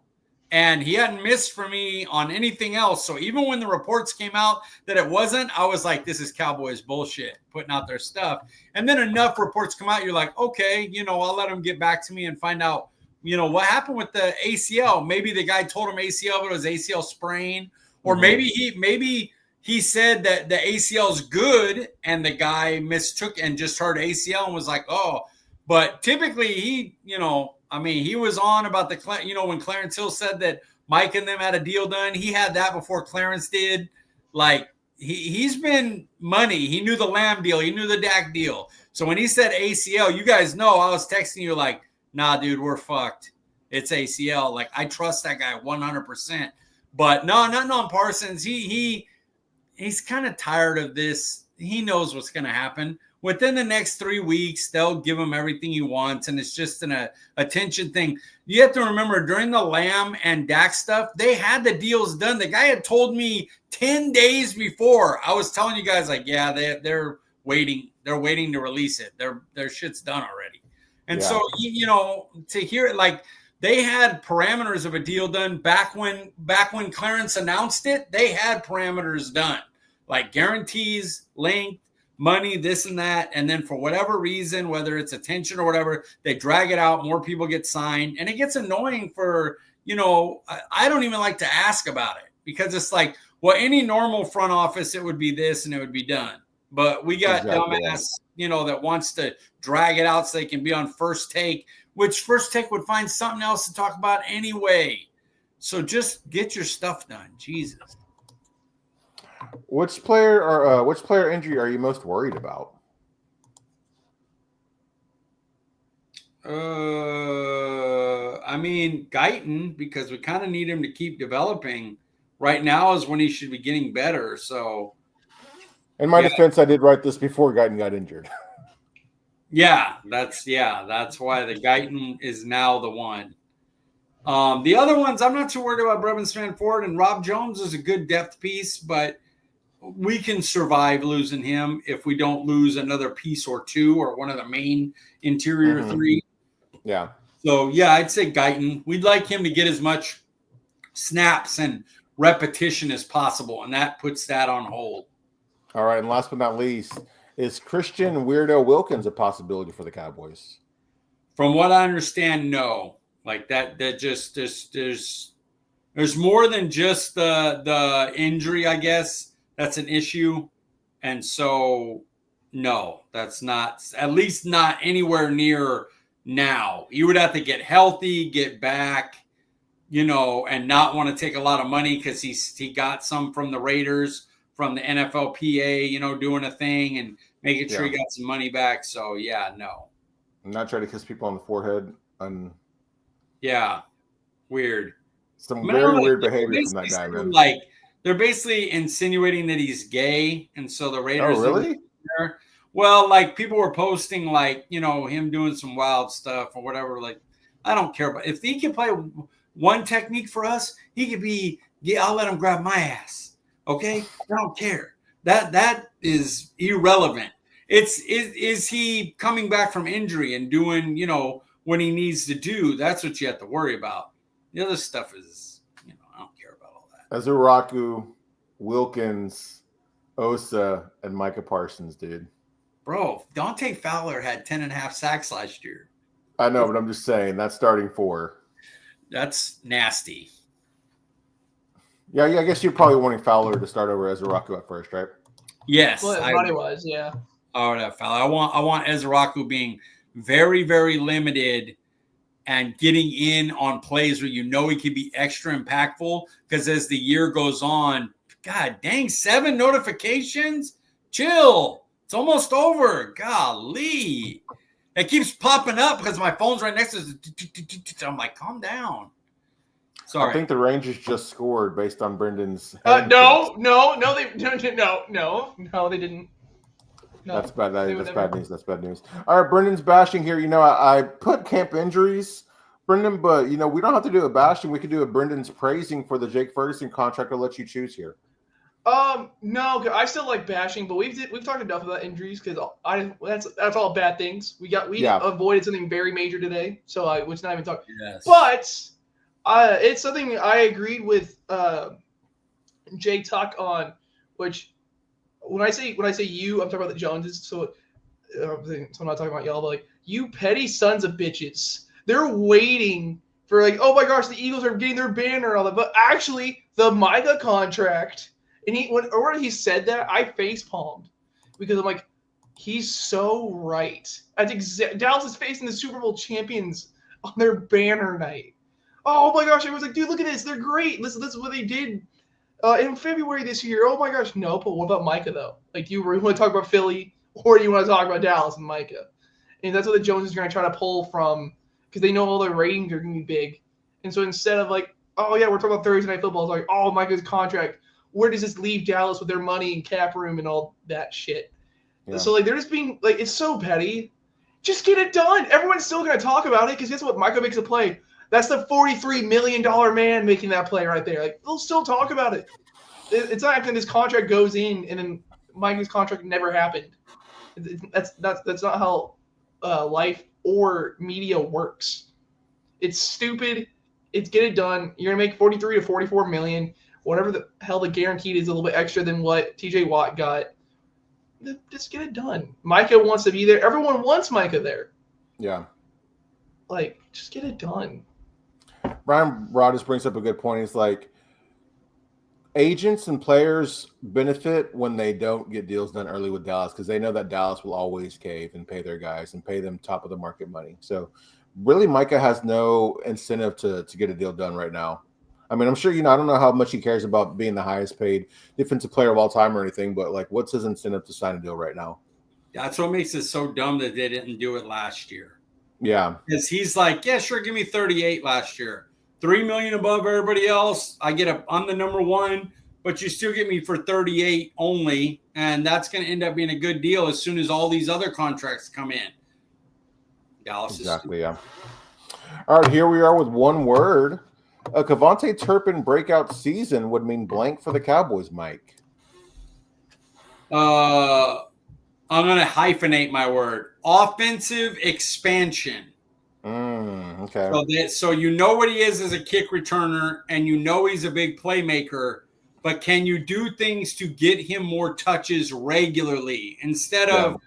And he hadn't missed for me on anything else. So even when the reports came out that it wasn't, I was like, this is Cowboys bullshit, putting out their stuff. And then enough reports come out, you're like, okay, I'll let them get back to me and find out, what happened with the ACL. Maybe the guy told him ACL, but it was ACL sprain. Or maybe he said that the ACL is good and the guy mistook and just heard ACL and was like, oh. But typically he was on about when Clarence Hill said that Mike and them had a deal done. He had that before Clarence did. Like, he's been money. He knew the Lamb deal. He knew the Dak deal. So when he said ACL, you guys know I was texting you like, nah, dude, we're fucked. It's ACL. Like, I trust that guy 100%. But no, nothing on Parsons. He's kind of tired of this. He knows what's going to happen. Within the next 3 weeks, they'll give him everything he wants, and it's just an attention thing. You have to remember, during the Lamb and Dak stuff, they had the deals done. The guy had told me 10 days before. I was telling you guys, like, yeah, they're waiting. They're waiting to release it. Their shit's done already. And so, to hear it, like, they had parameters of a deal done back when Clarence announced it. They had parameters done, like guarantees, length, money, this and that. And then for whatever reason, whether it's attention or whatever, they drag it out. More people get signed. And it gets annoying for, I don't even like to ask about it because it's like, well, any normal front office, it would be this and it would be done. But we got dumbass, that wants to drag it out so they can be on First Take, which First Take would find something else to talk about anyway. So just get your stuff done. Jesus. Which player injury are you most worried about? Guyton, because we kind of need him to keep developing. Right now is when he should be getting better. So, in my defense, I did write this before Guyton got injured. That's why the Guyton is now the one. The other ones, I'm not too worried about. Brevin Spanford and Rob Jones is a good depth piece, but we can survive losing him if we don't lose another piece or two or one of the main interior three. Yeah. So, I'd say Guyton. We'd like him to get as much snaps and repetition as possible, and that puts that on hold. All right, and last but not least, is Christian Weirdo Wilkins a possibility for the Cowboys? From what I understand, no. Like that just there's more than just the injury, I guess. That's an issue. And so, no, that's not, at least not anywhere near now. You would have to get healthy, get back, and not want to take a lot of money because he got some from the Raiders, from the NFLPA, doing a thing and making sure he got some money back. So, no. I'm not trying to kiss people on the forehead. Yeah, weird. Some very weird behavior from that guy, man. Like, they're basically insinuating that he's gay, and so the Raiders. Oh, really? Well, like, people were posting, like, him doing some wild stuff or whatever. Like, I don't care. But if he can play one technique for us, he could be, I'll let him grab my ass. Okay? I don't care. That is irrelevant. Is he coming back from injury and doing, what he needs to do? That's what you have to worry about. The other stuff is, I don't care about all that. Ezuraku, Wilkins, Osa, and Micah Parsons, dude. Bro, Dante Fowler had 10.5 sacks last year. I know, but I'm just saying, that's starting 4. That's nasty. Yeah, I guess you're probably wanting Fowler to start over Ezuraku at first, right? Yes. Well, money-wise, yeah. Oh, that Fowler. I want Ezuraku being very, very limited and getting in on plays where he could be extra impactful, because as the year goes on, God dang, 7 notifications? Chill. It's almost over. Golly. It keeps popping up because my phone's right next to it. I'm like, calm down. Sorry. I think the Rangers just scored based on Brendan's. No, they didn't. No. That's bad. That's bad news. That's bad news. All right, Brendan's bashing here. I put camp injuries, Brendan, but we don't have to do a bashing. We could do a Brendan's praising for the Jake Ferguson contract. I'll let you choose here. No, I still like bashing, but we've talked enough about injuries because that's all bad things. We avoided something very major today, so I was not even talking. Yes. But it's something I agreed with Jake Tuck on, which when I say you, I'm talking about the Joneses. So I'm not talking about y'all, but like you petty sons of bitches. They're waiting for like, oh my gosh, the Eagles are getting their banner and all that, but actually the Micah contract. And when he said that, I face palmed because I'm like, he's so right. Dallas is facing the Super Bowl champions on their banner night. Oh my gosh! I was like, dude, look at this. They're great. This is what they did in February this year. Oh my gosh, no. But what about Micah though? Like, do you really want to talk about Philly or do you want to talk about Dallas and Micah? And that's what the Joneses are going to try to pull from because they know all their ratings are going to be big. And so instead of like, oh yeah, we're talking about Thursday Night Football, it's like, oh, Micah's contract. Where does this leave Dallas with their money and cap room and all that shit? Yeah. So, like, they're just being, like, it's so petty. Just get it done. Everyone's still going to talk about it because guess what? Micah makes a play. That's the $43 million man making that play right there. Like, they'll still talk about it. It's not like this contract goes in and then Micah's contract never happened. That's not how life or media works. It's stupid. It's get it done. You're going to make 43 to 44 million. Whatever the hell the guaranteed is a little bit extra than what TJ Watt got. Just get it done. Micah wants to be there. Everyone wants Micah there. Yeah. Like, just get it done. Brian Rodgers brings up a good point. He's like, agents and players benefit when they don't get deals done early with Dallas because they know that Dallas will always cave and pay their guys and pay them top of the market money. So really Micah has no incentive to get a deal done right now. I mean, I'm sure, I don't know how much he cares about being the highest paid defensive player of all time or anything, but like, what's his incentive to sign a deal right now? That's what makes it so dumb that they didn't do it last year. Yeah. Because he's like, yeah, sure, give me 38 last year. $3 million above everybody else. I'm the number one, but you still get me for 38 only. And that's going to end up being a good deal as soon as all these other contracts come in. Dallas exactly, yeah. All right, here we are with one word. A Kevontae Turpin breakout season would mean blank for the Cowboys, Mike. I'm going to hyphenate my word. Offensive expansion. Okay. So you know what he is as a kick returner, and you know he's a big playmaker, but can you do things to get him more touches regularly instead of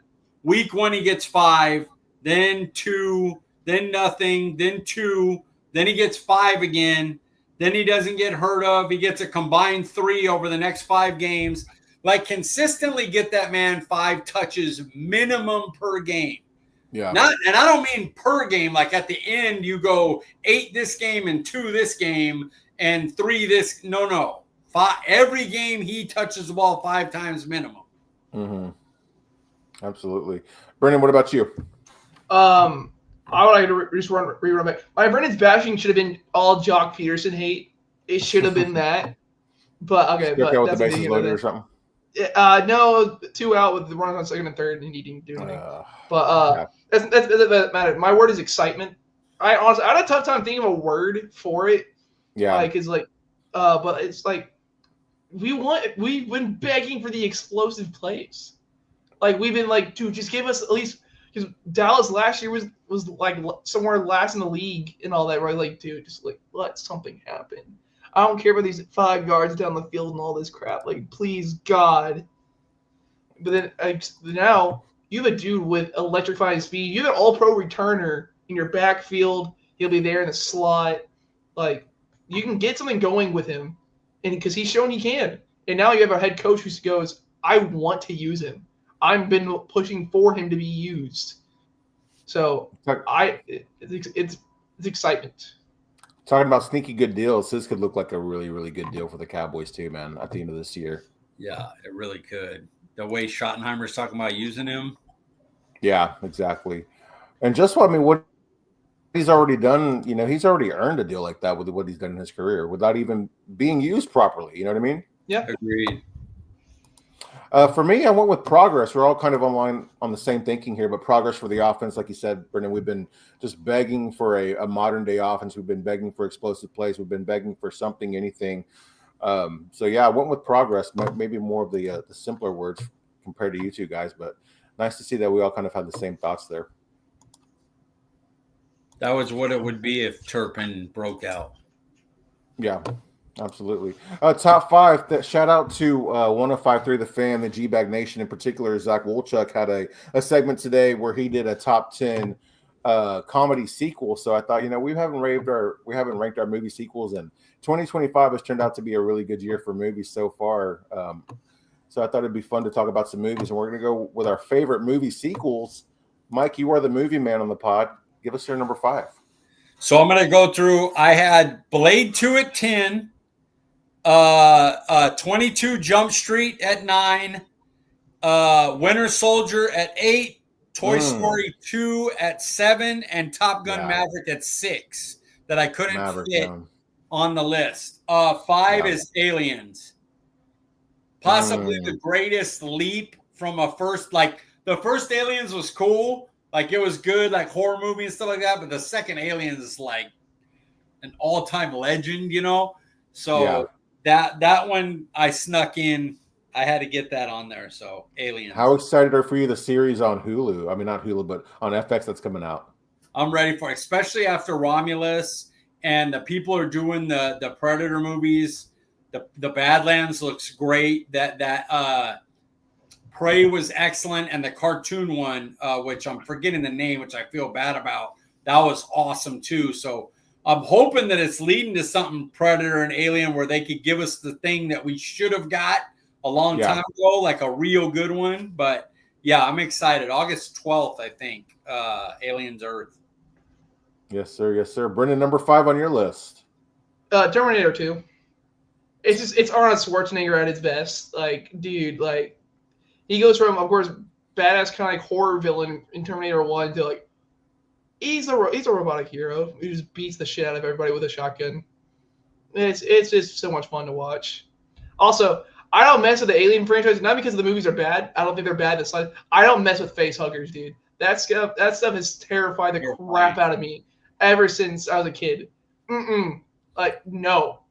week 1 he gets 5, then 2, then nothing, then 2, then he gets 5 again, then he doesn't get hurt of, he gets a combined 3 over the next 5 games. Like, consistently get that man 5 touches minimum per game. Yeah. And I don't mean per game, like at the end you go 8 this game and 2 this game and 3 this. No. 5, every game he touches the ball 5 times minimum. Mm-hmm. Absolutely. Brandon, what about you? I would like to just rerun back. My Brennan's bashing should have been all Jock Peterson hate. It should have been that. But okay, but with the bases loaded or something. No, 2 out with the runners on second and third, and he didn't do anything. That doesn't matter. My word is excitement. I honestly, I had a tough time thinking of a word for it. Yeah, like it's like, but it's like we've been begging for the explosive plays. Like we've been like, dude, just give us at least. Because Dallas last year was like somewhere last in the league and all that, right? Like, dude, just like let something happen. I don't care about these 5 yards down the field and all this crap. Like, please, God. But then now you have a dude with electrifying speed. You have an all-pro returner in your backfield. He'll be there in the slot. Like, you can get something going with him, and because he's shown he can. And now you have a head coach who goes, I want to use him. I've been pushing for him to be used. So it's excitement. Talking about sneaky good deals, this could look like a really, really good deal for the Cowboys too, man, at the end of this year. Yeah, it really could. The way Schottenheimer's talking about using him. Yeah, exactly. And just what he's already done, he's already earned a deal like that with what he's done in his career without even being used properly. You know what I mean? Yeah, agreed. For me, I went with progress. We're all kind of on the same thinking here, but progress for the offense, like you said, Brendan, we've been just begging for a modern day offense. We've been begging for explosive plays. We've been begging for something, anything. So yeah, I went with progress, maybe more of the simpler words compared to you two guys, but nice to see that we all kind of had the same thoughts there. That was what it would be if Turpin broke out. Yeah. Absolutely. Top five. Shout out to 1053 The Fan, the G-Bag Nation in particular. Zach Wolchuk had a segment today where he did a top 10 comedy sequel. So I thought, we haven't ranked our movie sequels, and 2025 has turned out to be a really good year for movies so far. So I thought it'd be fun to talk about some movies, and we're going to go with our favorite movie sequels. Mike, you are the movie man on the pod. Give us your number 5. So I'm going to go through. I had Blade 2 at 10. 22 Jump Street at 9, Winter Soldier at 8, Toy Story 2 at 7, and Top Gun Maverick at 6 that I couldn't fit on the list. 5 is Aliens. Possibly the greatest leap from a first, the first Aliens was cool. It was good, horror movie and stuff like that, but the second Aliens is an all-time legend, So... Yeah. That one I snuck in. I had to get that on there. So Aliens. How excited are for you the series on Hulu? I mean, not Hulu, but on FX that's coming out. I'm ready for it, especially after Romulus and the people are doing the Predator movies. The Badlands looks great. That Prey was excellent, and the cartoon one, which I'm forgetting the name, which I feel bad about, that was awesome too. So I'm hoping that it's leading to something Predator and Alien where they could give us the thing that we should have got a long time ago, like a real good one. But yeah, I'm excited. August 12th, I think, Aliens Earth. Yes, sir. Yes, sir. Brendan, number 5 on your list. Terminator 2. It's Arnold Schwarzenegger at his best. Dude, he goes from, of course, badass kind of horror villain in Terminator 1 to he's a robotic hero who just beats the shit out of everybody with a shotgun. It's just so much fun to watch. Also, I don't mess with the Alien franchise, not because the movies are bad. I don't think they're bad. I don't mess with face huggers, dude. That stuff has terrified the crap out of me ever since I was a kid. No.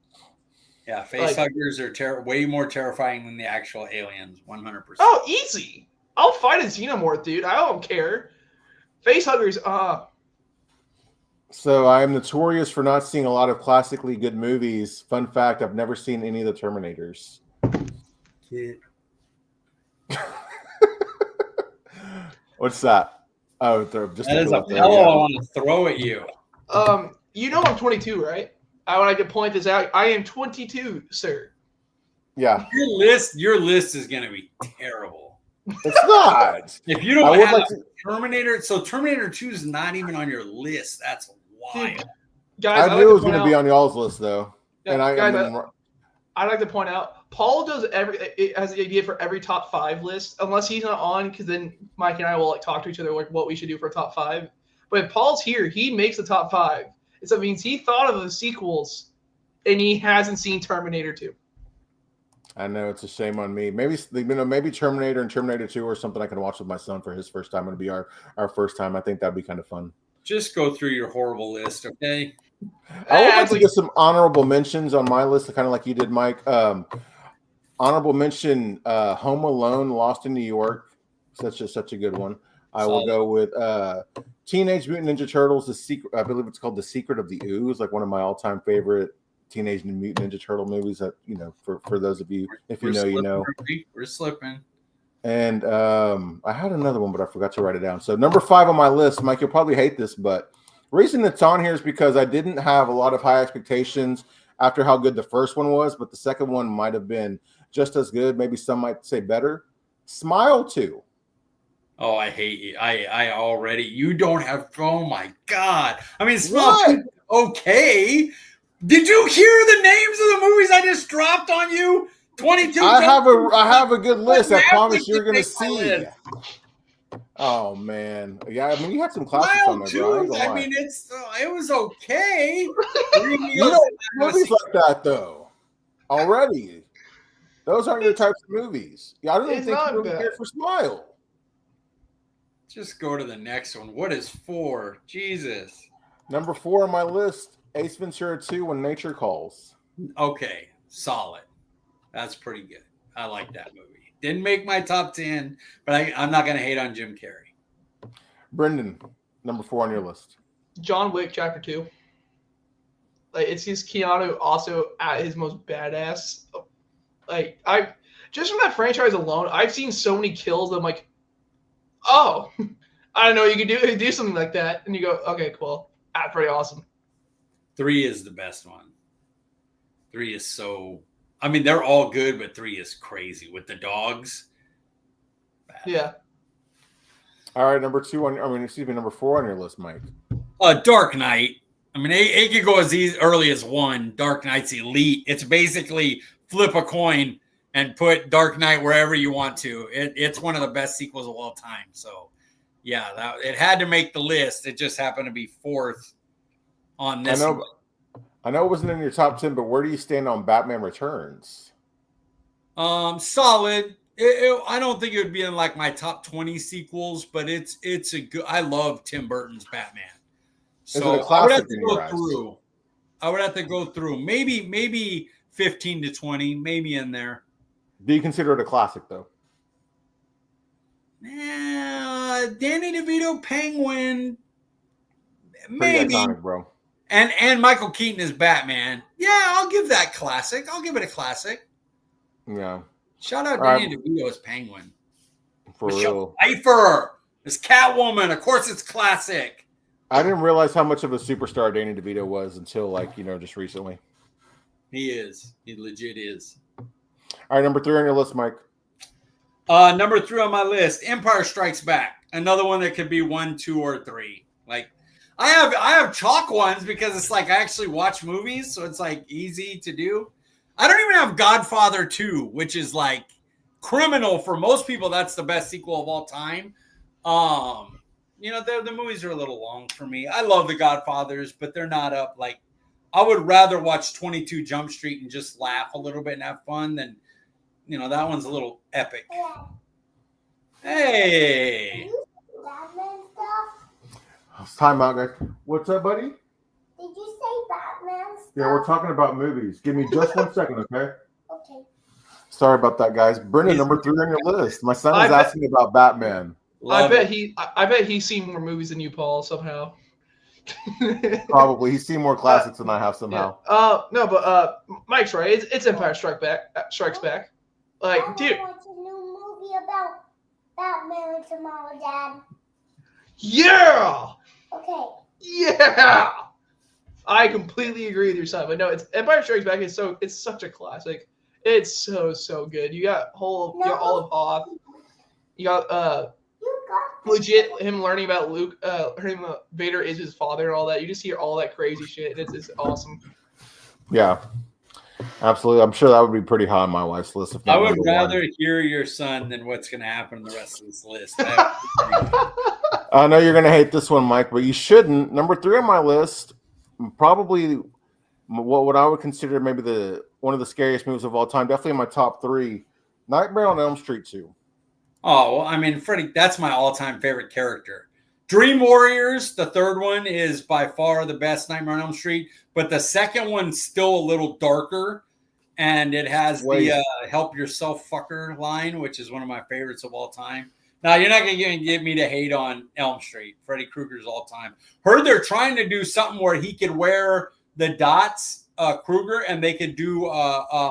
Yeah, face huggers are way more terrifying than the actual aliens, 100%. Oh, easy. I'll fight a xenomorph, dude. I don't care. Face huggers, So I'm notorious for not seeing a lot of classically good movies. Fun fact, I've never seen any of the Terminators. What's that? Oh, just that is a pillow I want to throw at you. I'm 22, right? I would like to point this out. I am 22, sir. Yeah. Your list is going to be terrible. It's not. If you don't have Terminator, so Terminator 2 is not even on your list. That's wild. Guys, I knew it was going to be on y'all's list, though. Yeah, and I'd like to point out, Paul has the idea for every top 5 list, unless he's not on, because then Mike and I will talk to each other what we should do for a top 5. But if Paul's here, he makes the top 5. And so it means he thought of the sequels, and he hasn't seen Terminator 2. I know, it's a shame on me. Maybe Terminator and Terminator 2 or something I can watch with my son for his first time. It'll be our first time. I think that'd be kind of fun. Just go through your horrible list, okay? I would like to get some honorable mentions on my list, kind of like you did, Mike. Honorable mention: Home Alone, Lost in New York. Such a good one. I will go with Teenage Mutant Ninja Turtles. The Secret. I believe it's called The Secret of the Ooze. One of my all-time favorite Teenage Mutant Ninja Turtle movies. That for those of you, if you know, you know. We're slipping. And I had another one, but I forgot to write it down. So number 5 on my list, Mike, you'll probably hate this, but the reason it's on here is because I didn't have a lot of high expectations after how good the first one was, but the second one might have been just as good. Maybe some might say better. Smile 2. Oh, I hate you. I already. You don't have. Oh my God. I mean, Smile 2. Okay. Did you hear the names of the movies I just dropped on you? 22. I have a good list. I promise you're going to see. Oh man, yeah. I mean, you had some classics on there, bro. I mean, it was okay. You know, movies like that though. Already, those aren't your types of movies. Yeah, I don't even think you really care for Smile. Just go to the next one. What is 4? Jesus. Number 4 on my list: Ace Ventura 2: When Nature Calls. Okay, solid. That's pretty good. I like that movie. Didn't make my top 10, but I'm not going to hate on Jim Carrey. Brenden, number 4 on your list. John Wick Chapter 2. Like, it's his Keanu also at his most badass. Like, just from that franchise alone, I've seen so many kills that I'm like, oh, I don't know, you could do something like that. And you go, okay, cool. That's pretty awesome. 3 is the best one. 3 is so... I mean, they're all good, but 3 is crazy with the dogs. Bad. Yeah. All right, number 4 on your list, Mike. Dark Knight. I mean, it could go as early as 1. Dark Knight's elite. It's basically flip a coin and put Dark Knight wherever you want to. It's one of the best sequels of all time. So, yeah, it had to make the list. It just happened to be 4th on this one. I know it wasn't in your top 10, but where do you stand on Batman Returns? Solid. I don't think it would be in like my top 20 sequels, but it's a good. I love Tim Burton's Batman. So I would have to go through. I would have to go through. Maybe 15 to 20, maybe in there. Do you consider it a classic though? Danny DeVito Penguin. Pretty iconic, bro. And Michael Keaton is Batman. Yeah, I'll give that classic. I'll give it a classic. Yeah. Shout out Danny DeVito as Penguin. For real. Pfeiffer is Catwoman. Of course, it's classic. I didn't realize how much of a superstar Danny DeVito was until just recently. He is. He legit is. All right, number 3 on your list, Mike. Number 3 on my list, Empire Strikes Back. Another one that could be 1, 2, or 3. Like, I have chalk ones because it's like I actually watch movies, so it's like easy to do. I don't even have Godfather 2, which is like criminal for most people. That's the best sequel of all time. The movies are a little long for me. I love the Godfathers, but they're not up. Like, I would rather watch 22 Jump Street and just laugh a little bit and have fun than, that one's a little epic. Hey. Time out, guys. What's up, buddy? Did you say Batman stuff? Yeah, we're talking about movies. Give me just 1 second, okay? Okay. Sorry about that, guys. Brenden, number 3 on your list. My son was asking about Batman. I bet he's seen more movies than you, Paul, somehow. Probably. He's seen more classics than I have somehow. Yeah. No, but Mike's right. It's Empire Strikes Back. Like, dude. I want to watch a new movie about Batman tomorrow, Dad. Yeah. Okay. Yeah. I completely agree with your son, but no, it's Empire Strikes Back. It's such a classic. It's so good. You got Olive Hoth. You got legit him learning about Luke. Vader is his father and all that. You just hear all that crazy shit. It's awesome. Yeah, absolutely. I'm sure that would be pretty high on my wife's list. I would rather hear your son than what's going to happen in the rest of this list. I know you're going to hate this one, Mike, but you shouldn't. Number 3 on my list, probably what I would consider maybe one of the scariest movies of all time. Definitely in my top 3. Nightmare on Elm Street 2. Oh, well, I mean, Freddy, that's my all-time favorite character. Dream Warriors, the 3rd one, is by far the best Nightmare on Elm Street, but the 2nd one's still a little darker, and it has the help yourself fucker line, which is one of my favorites of all time. Now, you're not going to get me to hate on Elm Street. Freddy Krueger's all time. Heard they're trying to do something where he could wear the dots, Krueger, and they could do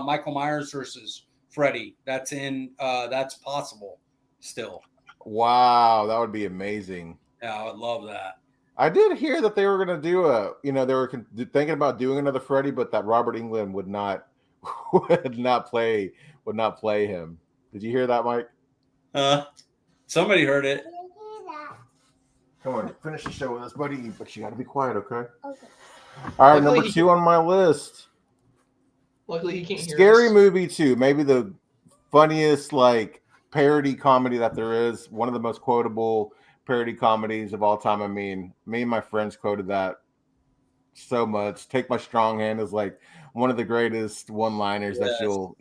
Michael Myers versus Freddy. That's possible still. Wow, that would be amazing. Yeah, I would love that. I did hear that they were going to do they were thinking about doing another Freddy, but that Robert Englund would not play him. Did you hear that, Mike? Somebody heard it. Come on, finish the show with us, buddy. But you got to be quiet, okay? Okay. All right, number 2 on my list. Luckily, he can't hear Scary us. Movie 2, maybe the funniest parody comedy that there is. One of the most quotable parody comedies of all time. I mean, me and my friends quoted that so much. Take My Strong Hand is like one of the greatest one-liners that you'll,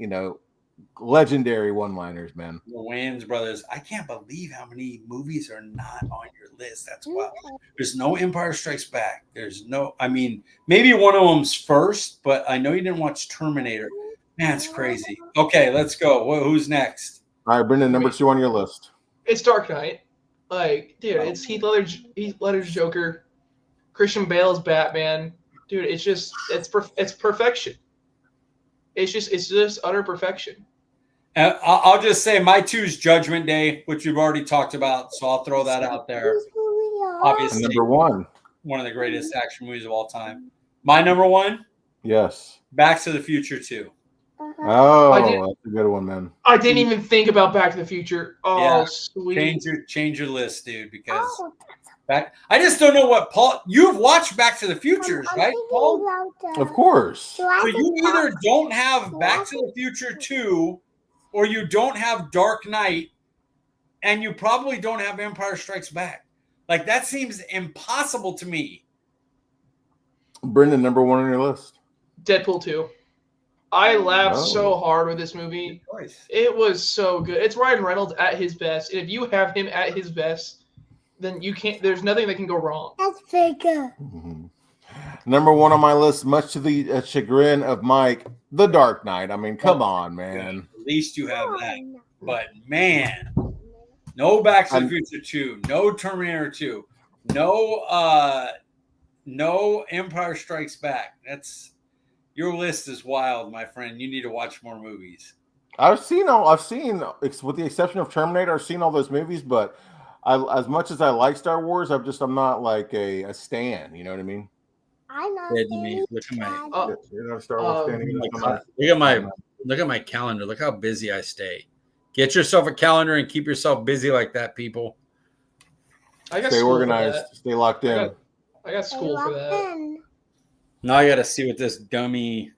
legendary one-liners, man. The Wayans brothers. I can't believe how many movies are not on your list. That's wild. There's no Empire Strikes Back. There's no, I mean, maybe one of them's first, but I know you didn't watch Terminator. Man, it's crazy. Okay, let's go. Who's next? All right, Brendan, number 2 on your list. It's Dark Knight. Like, dude, it's Heath Ledger's Joker, Christian Bale's Batman. Dude, it's perfection. It's just utter perfection. I'll just say my 2 is Judgment Day, which you've already talked about, so I'll throw that out there. Obviously, number 1, one of the greatest action movies of all time. My number 1, yes, Back to the Future 2. Oh, that's a good one, man. I didn't even think about Back to the Future. Oh, yeah. Sweet. Change your list, dude, because I just don't know what Paul. You've watched Back to the Future, right, Paul? Of course. So you either don't have Back to the Future 2, or you don't have Dark Knight, and you probably don't have Empire Strikes Back. Like, that seems impossible to me. Brendan, number 1 on your list. Deadpool 2. I laughed so hard with this movie. It was so good. It's Ryan Reynolds at his best. And if you have him at his best, then you can't. There's nothing that can go wrong. That's bigger. Mm-hmm. Number 1 on my list, much to the chagrin of Mike, The Dark Knight. I mean, come on, man. At least you have that. But, man, no Back to the Future 2, no Terminator 2, no Empire Strikes Back. Your list is wild, my friend. You need to watch more movies. I've seen, with the exception of Terminator, I've seen all those movies, but as much as I like Star Wars, I'm not like a stan. You know what I mean? I'm not. You're not a Star Wars stan. Look at my calendar. Look how busy I stay. Get yourself a calendar and keep yourself busy like that, people. Stay organized. Stay locked in. I got school for that. Now I got to see what this dummy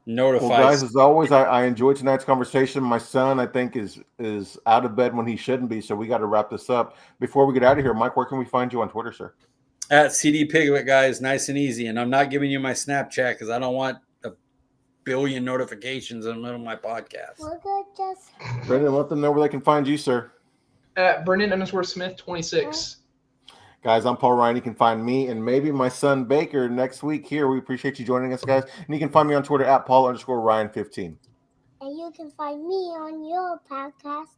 notifies. Well, guys, as always, I enjoyed tonight's conversation. My son, I think, is out of bed when he shouldn't be, so we got to wrap this up. Before we get out of here, Mike, where can we find you on Twitter, sir? At CD Piglet, guys, nice and easy. And I'm not giving you my Snapchat because I don't want a billion notifications in the middle of my podcast. Brendan, let them know where they can find you, sir. At Brenden_Smith 26. Guys, I'm Paul Ryan. You can find me and maybe my son Baker next week here. We appreciate you joining us, guys. And you can find me on Twitter at Paul_Ryan15. And you can find me on your podcast